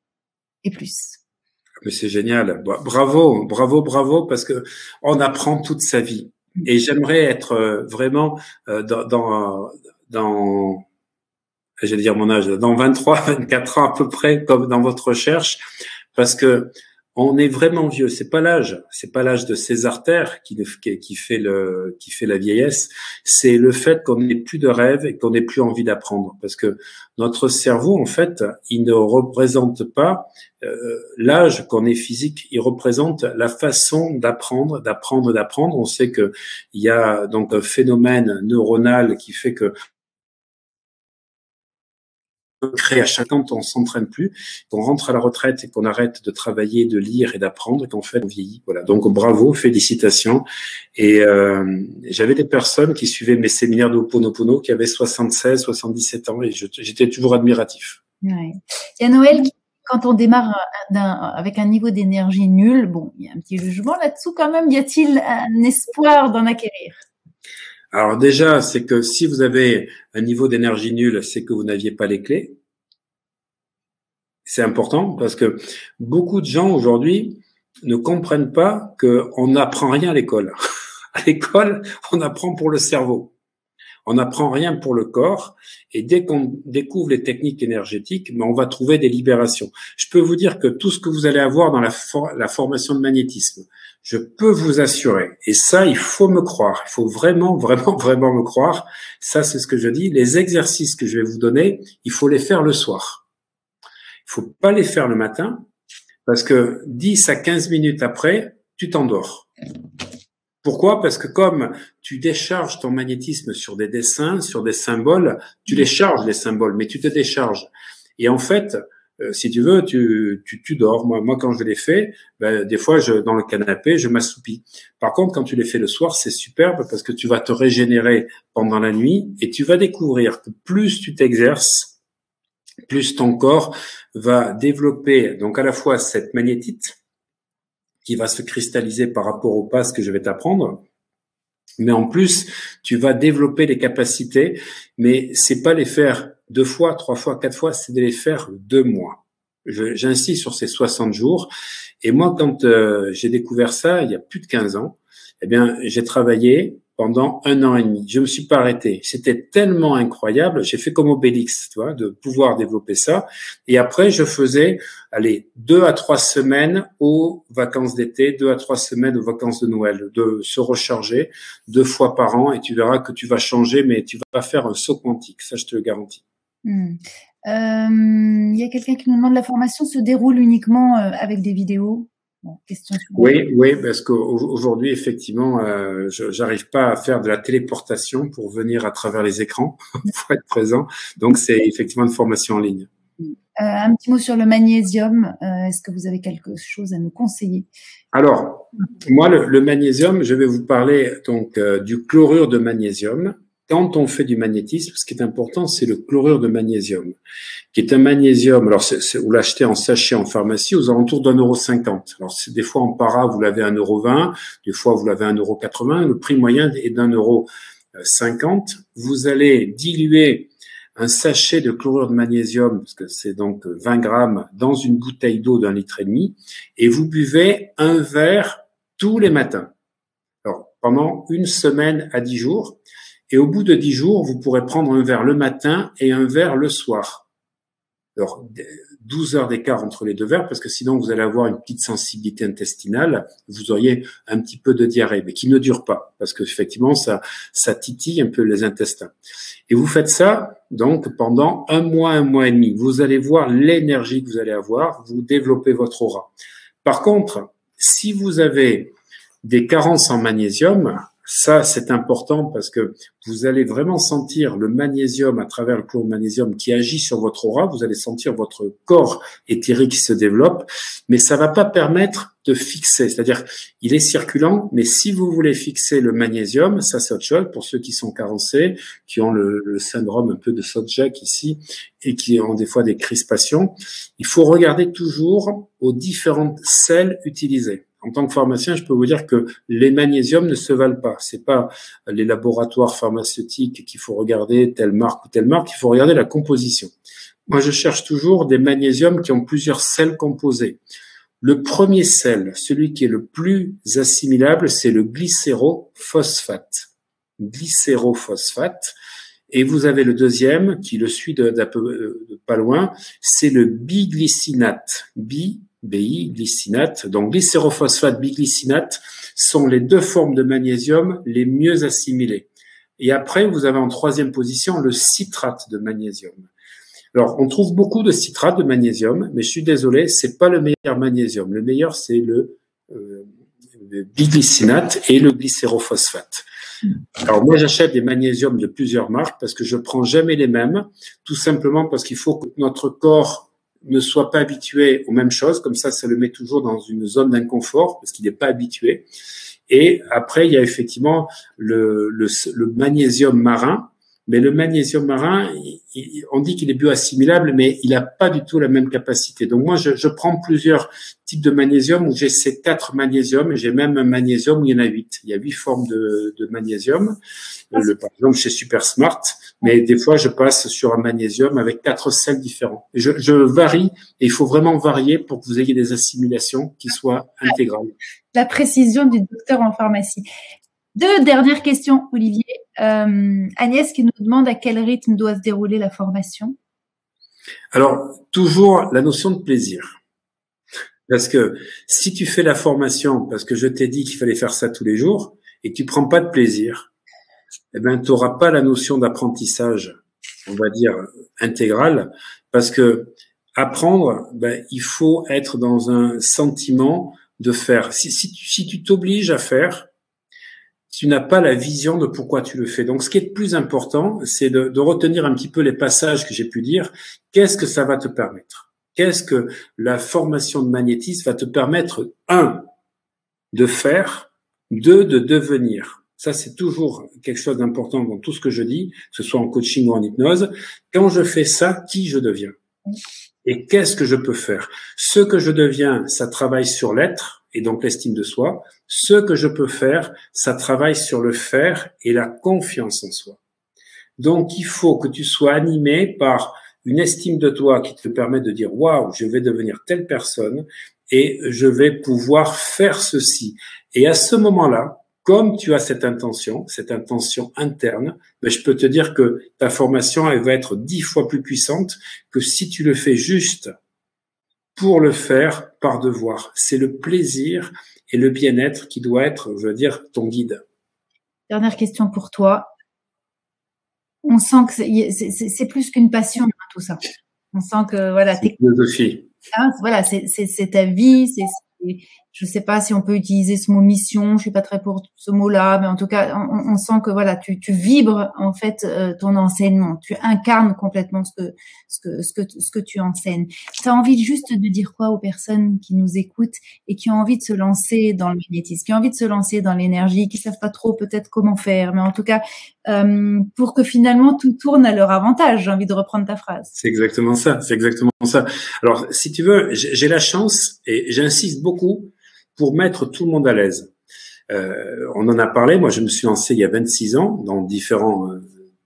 et plus. Mais c'est génial. Bravo, bravo, bravo, parce que on apprend toute sa vie. Et j'aimerais être vraiment dans j'allais dire mon âge, dans 23, 24 ans à peu près, comme dans votre recherche, parce que on est vraiment vieux. C'est pas l'âge de ces artères qui fait la vieillesse. C'est le fait qu'on n'ait plus de rêve et qu'on n'ait plus envie d'apprendre. Parce que notre cerveau, en fait, il ne représente pas l'âge qu'on est physique. Il représente la façon d'apprendre. On sait que il y a donc un phénomène neuronal qui fait que créer à chaque temps, on s'entraîne plus, qu'on rentre à la retraite et qu'on arrête de travailler, de lire et d'apprendre, et qu'en fait on vieillit. Voilà. Donc bravo, félicitations. Et j'avais des personnes qui suivaient mes séminaires de Ho'oponopono qui avaient 76, 77 ans et j'étais toujours admiratif. Ouais. Il y a Noël qui, quand on démarre avec un niveau d'énergie nul, bon, il y a un petit jugement là-dessous quand même. Y a-t-il un espoir d'en acquérir? Alors déjà, c'est que si vous avez un niveau d'énergie nul, c'est que vous n'aviez pas les clés. C'est important parce que beaucoup de gens aujourd'hui ne comprennent pas qu'on n'apprend rien à l'école. À l'école, on apprend pour le cerveau. On n'apprend rien pour le corps. Et dès qu'on découvre les techniques énergétiques, on va trouver des libérations. Je peux vous dire que tout ce que vous allez avoir dans la formation de magnétisme, je peux vous assurer, et ça, il faut me croire, il faut vraiment, vraiment, vraiment me croire, ça, c'est ce que je dis, les exercices que je vais vous donner, il faut les faire le soir. Il faut pas les faire le matin, parce que 10 à 15 minutes après, tu t'endors. Pourquoi? Parce que comme tu décharges ton magnétisme sur des dessins, sur des symboles, tu les charges, les symboles, mais tu te décharges. Et en fait, si tu veux, tu dors. Moi, quand je les fais, des fois, dans le canapé, je m'assoupis. Par contre, quand tu les fais le soir, c'est superbe parce que tu vas te régénérer pendant la nuit et tu vas découvrir que plus tu t'exerces, plus ton corps va développer donc à la fois cette magnétite qui va se cristalliser par rapport aux passes que je vais t'apprendre, mais en plus, tu vas développer les capacités, mais c'est pas les faire 2 fois, 3 fois, 4 fois, c'est de les faire 2 mois. J'insiste sur ces 60 jours. Et moi, quand j'ai découvert ça, il y a plus de 15 ans, eh bien, j'ai travaillé pendant 1 an et demi. Je me suis pas arrêté. C'était tellement incroyable. J'ai fait comme Obélix, tu vois, de pouvoir développer ça. Et après, je faisais, 2 à 3 semaines aux vacances d'été, 2 à 3 semaines aux vacances de Noël, de se recharger 2 fois par an et tu verras que tu vas changer, mais tu vas faire un saut quantique. Ça, je te le garantis. Il y a quelqu'un qui nous demande la formation se déroule uniquement avec des vidéos. Bon, question oui, parce qu'aujourd'hui, effectivement, j'arrive pas à faire de la téléportation pour venir à travers les écrans, pour être présent. Donc, c'est effectivement une formation en ligne. Un petit mot sur le magnésium. Est-ce que vous avez quelque chose à nous conseiller? Alors, moi, le magnésium, je vais vous parler donc du chlorure de magnésium. Quand on fait du magnétisme, ce qui est important, c'est le chlorure de magnésium, qui est un magnésium. Alors, vous l'achetez en sachet en pharmacie aux alentours d'1,50 €. Alors, des fois en para, vous l'avez à 1,20 €, des fois vous l'avez à 1,80 €. Le prix moyen est d'1 € 50, vous allez diluer un sachet de chlorure de magnésium, parce que c'est donc 20 grammes, dans une bouteille d'eau d'1,5 litre, et vous buvez un verre tous les matins. Alors, pendant une semaine à 10 jours, et au bout de 10 jours, vous pourrez prendre un verre le matin et un verre le soir. Alors, 12 heures d'écart entre les deux verres, parce que sinon vous allez avoir une petite sensibilité intestinale, vous auriez un petit peu de diarrhée, mais qui ne dure pas, parce que effectivement ça titille un peu les intestins. Et vous faites ça donc pendant un mois et demi. Vous allez voir l'énergie que vous allez avoir, vous développez votre aura. Par contre, si vous avez des carences en magnésium, ça, c'est important parce que vous allez vraiment sentir le magnésium à travers le chlore de magnésium qui agit sur votre aura. Vous allez sentir votre corps éthérique qui se développe, mais ça va pas permettre de fixer. C'est-à-dire, il est circulant, mais si vous voulez fixer le magnésium, ça c'est autre chose pour ceux qui sont carencés, qui ont le syndrome un peu de Sobchak ici et qui ont des fois des crispations. Il faut regarder toujours aux différentes sels utilisées. En tant que pharmacien, je peux vous dire que les magnésiums ne se valent pas. C'est pas les laboratoires pharmaceutiques qu'il faut regarder telle marque ou telle marque. Il faut regarder la composition. Moi, je cherche toujours des magnésiums qui ont plusieurs sels composés. Le premier sel, celui qui est le plus assimilable, c'est le glycérophosphate. Glycérophosphate. Et vous avez le deuxième, qui le suit de pas loin, c'est le biglycinate. Biglycinate. Donc, glycérophosphate, biglycinate sont les deux formes de magnésium les mieux assimilées. Et après, vous avez en troisième position le citrate de magnésium. Alors, on trouve beaucoup de citrate de magnésium, mais je suis désolé, c'est pas le meilleur magnésium. Le meilleur, c'est le biglycinate et le glycérophosphate. Alors moi, j'achète des magnésiums de plusieurs marques parce que je prends jamais les mêmes, tout simplement parce qu'il faut que notre corps ne soit pas habitué aux mêmes choses. Comme ça le met toujours dans une zone d'inconfort parce qu'il n'est pas habitué. Et après, il y a effectivement le magnésium marin. Mais le magnésium marin, on dit qu'il est bioassimilable, mais il n'a pas du tout la même capacité. Donc moi, je prends plusieurs types de magnésium où j'ai ces 4 magnésiums, et j'ai même un magnésium où il y en a 8. Il y a 8 formes de magnésium, par exemple chez Super Smart, mais des fois, je passe sur un magnésium avec 4 sels différents. Et je varie, et il faut vraiment varier pour que vous ayez des assimilations qui soient intégrales. La précision du docteur en pharmacie. 2 dernières questions, Olivier. Agnès qui nous demande à quel rythme doit se dérouler la formation. Alors, toujours la notion de plaisir. Parce que si tu fais la formation parce que je t'ai dit qu'il fallait faire ça tous les jours et que tu prends pas de plaisir, eh ben, tu n'auras pas la notion d'apprentissage, on va dire, intégral. Parce que apprendre, ben, il faut être dans un sentiment de faire. Si tu t'obliges à faire, tu n'as pas la vision de pourquoi tu le fais. Donc, ce qui est le plus important, c'est de retenir un petit peu les passages que j'ai pu dire. Qu'est-ce que ça va te permettre? Qu'est-ce que la formation de magnétisme va te permettre? 1, de faire. 2, de devenir. Ça, c'est toujours quelque chose d'important dans tout ce que je dis, que ce soit en coaching ou en hypnose. Quand je fais ça, qui je deviens? Et qu'est-ce que je peux faire? Ce que je deviens, ça travaille sur l'être et donc l'estime de soi. Ce que je peux faire, ça travaille sur le faire et la confiance en soi. Donc, il faut que tu sois animé par une estime de toi qui te permet de dire « Waouh, je vais devenir telle personne et je vais pouvoir faire ceci. » Et à ce moment-là, comme tu as cette intention interne, ben je peux te dire que ta formation, elle va être 10 fois plus puissante que si tu le fais juste pour le faire par devoir. C'est le plaisir et le bien-être qui doit être, je veux dire, ton guide. Dernière question pour toi. On sent que c'est plus qu'une passion, hein, tout ça. On sent que voilà, c'est une philosophie. Voilà, c'est ta vie, je sais pas si on peut utiliser ce mot mission, je suis pas très pour ce mot-là, mais en tout cas, on sent que voilà, tu vibres en fait ton enseignement, tu incarnes complètement ce que tu enseignes. Tu as envie juste de dire quoi aux personnes qui nous écoutent et qui ont envie de se lancer dans le magnétisme, qui ont envie de se lancer dans l'énergie, qui savent pas trop peut-être comment faire, mais en tout cas pour que finalement tout tourne à leur avantage. J'ai envie de reprendre ta phrase. C'est exactement ça. Alors, si tu veux, j'ai la chance et j'insiste beaucoup pour mettre tout le monde à l'aise. On en a parlé. Moi, je me suis lancé il y a 26 ans dans différents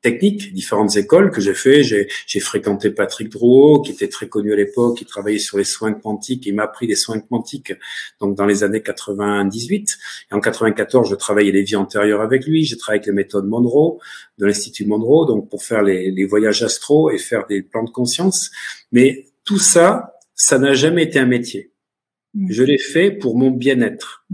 techniques, différentes écoles que j'ai fait. J'ai fréquenté Patrick Drouot, qui était très connu à l'époque, qui travaillait sur les soins quantiques. Il m'a appris les soins quantiques donc dans les années 98. Et en 94, je travaillais les vies antérieures avec lui. J'ai travaillé avec les méthodes Monroe, de l'Institut Monroe, donc pour faire les voyages astro et faire des plans de conscience. Mais tout ça, ça n'a jamais été un métier. Je l'ai fait pour mon bien-être.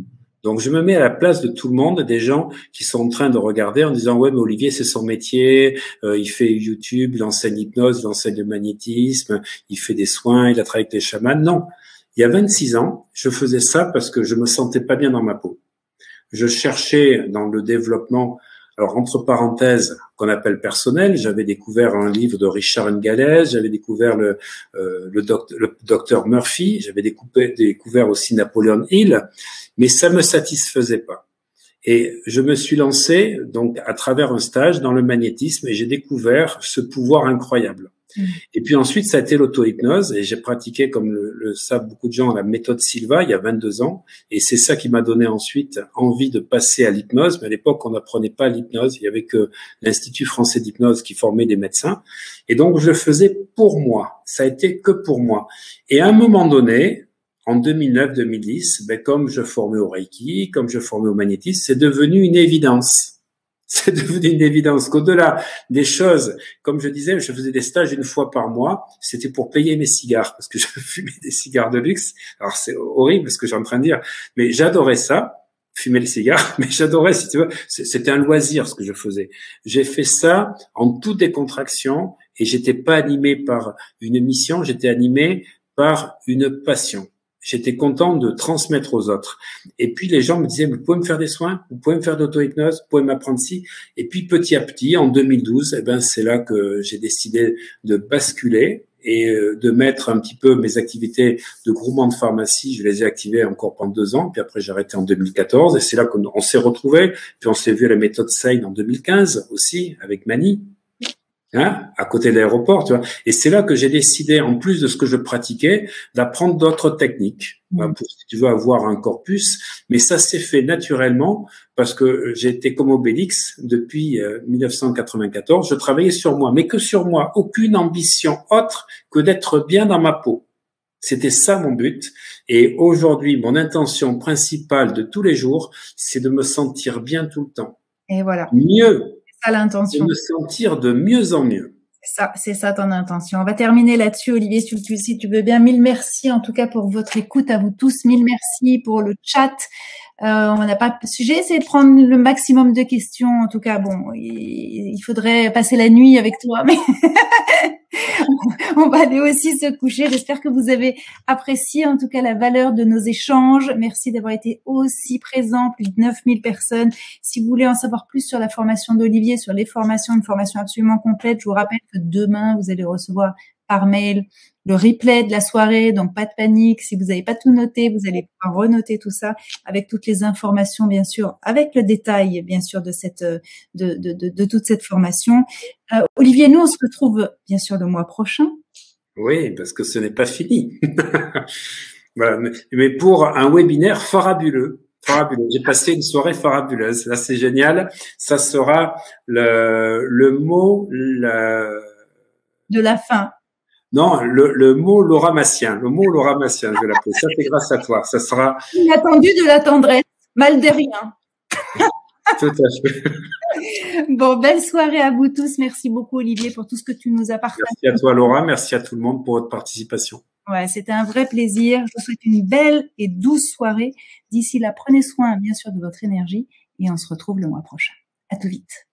Donc, je me mets à la place de tout le monde, des gens qui sont en train de regarder en disant « Ouais, mais Olivier, c'est son métier, il fait YouTube, il enseigne l'hypnose, il enseigne le magnétisme, il fait des soins, il a travaillé avec les chamans. » Non, il y a 26 ans, je faisais ça parce que je me sentais pas bien dans ma peau. Je cherchais dans le développement, alors entre parenthèses, qu'on appelle personnel, j'avais découvert un livre de Richard Ngalès, j'avais découvert le docteur Murphy, j'avais découvert aussi Napoleon Hill, mais ça me satisfaisait pas. Et je me suis lancé donc à travers un stage dans le magnétisme et j'ai découvert ce pouvoir incroyable. Et puis ensuite, ça a été l'auto-hypnose et j'ai pratiqué, comme le savent beaucoup de gens, la méthode Silva il y a 22 ans. Et c'est ça qui m'a donné ensuite envie de passer à l'hypnose. Mais à l'époque, on n'apprenait pas l'hypnose. Il y avait que l'Institut français d'hypnose qui formait des médecins. Et donc, je le faisais pour moi. Ça a été que pour moi. Et à un moment donné, en 2009-2010, comme je formais au Reiki, comme je formais au magnétisme, c'est devenu une évidence. C'est devenu une évidence qu'au-delà des choses, comme je disais, je faisais des stages une fois par mois, c'était pour payer mes cigares, parce que je fumais des cigares de luxe. Alors c'est horrible ce que j'ai en train de dire, mais j'adorais ça, fumer les cigares, mais j'adorais, si tu veux, c'était un loisir ce que je faisais. J'ai fait ça en toute décontraction et j'étais pas animé par une mission, j'étais animé par une passion. J'étais content de transmettre aux autres. Et puis, les gens me disaient, vous pouvez me faire des soins? Vous pouvez me faire d'auto-hypnose? Vous pouvez m'apprendre ci? Et puis, petit à petit, en 2012, c'est là que j'ai décidé de basculer et de mettre un petit peu mes activités de groupement de pharmacie. Je les ai activées encore pendant 2 ans. Puis après, j'ai arrêté en 2014. Et c'est là qu'on s'est retrouvés. Puis, on s'est vu à la méthode Sein en 2015 aussi, avec Mani. À côté de l'aéroport, tu vois. Et c'est là que j'ai décidé, en plus de ce que je pratiquais, d'apprendre d'autres techniques pour, si tu veux, avoir un corpus. Mais ça s'est fait naturellement parce que j'ai été comme Obélix depuis 1994. Je travaillais sur moi, mais que sur moi. Aucune ambition autre que d'être bien dans ma peau. C'était ça mon but. Et aujourd'hui, mon intention principale de tous les jours, c'est de me sentir bien tout le temps. Et voilà. Mieux. C'est ça l'intention. De me sentir de mieux en mieux. C'est ça ton intention. On va terminer là-dessus, Olivier, si tu veux bien. 1000 merci en tout cas pour votre écoute à vous tous. 1000 merci pour le chat. On n'a pas sujet. Essayez de prendre le maximum de questions. En tout cas, bon, il faudrait passer la nuit avec toi, mais on va aller aussi se coucher. J'espère que vous avez apprécié en tout cas la valeur de nos échanges. Merci d'avoir été aussi présents, plus de 9000 personnes. Si vous voulez en savoir plus sur la formation d'Olivier, sur les formations, une formation absolument complète, je vous rappelle que demain, vous allez recevoir par mail le replay de la soirée, donc pas de panique. Si vous n'avez pas tout noté, vous allez pouvoir renoter tout ça avec toutes les informations, bien sûr, avec le détail, bien sûr, de toute cette formation. Olivier, nous, on se retrouve, bien sûr, le mois prochain. Oui, parce que ce n'est pas fini. Voilà, mais pour un webinaire farabuleux. J'ai passé une soirée farabuleuse. Là, c'est génial. Ça sera le mot de la fin. Non, le mot lauramassien. Le mot lauramassien, je vais l'appeler. Ça, c'est grâce à toi. Ça sera inattendu de la tendresse, mal de rien. Tout à fait. Bon, belle soirée à vous tous. Merci beaucoup, Olivier, pour tout ce que tu nous as partagé. Merci à toi, Laura. Merci à tout le monde pour votre participation. Ouais, c'était un vrai plaisir. Je vous souhaite une belle et douce soirée. D'ici là, prenez soin, bien sûr, de votre énergie et on se retrouve le mois prochain. À tout vite.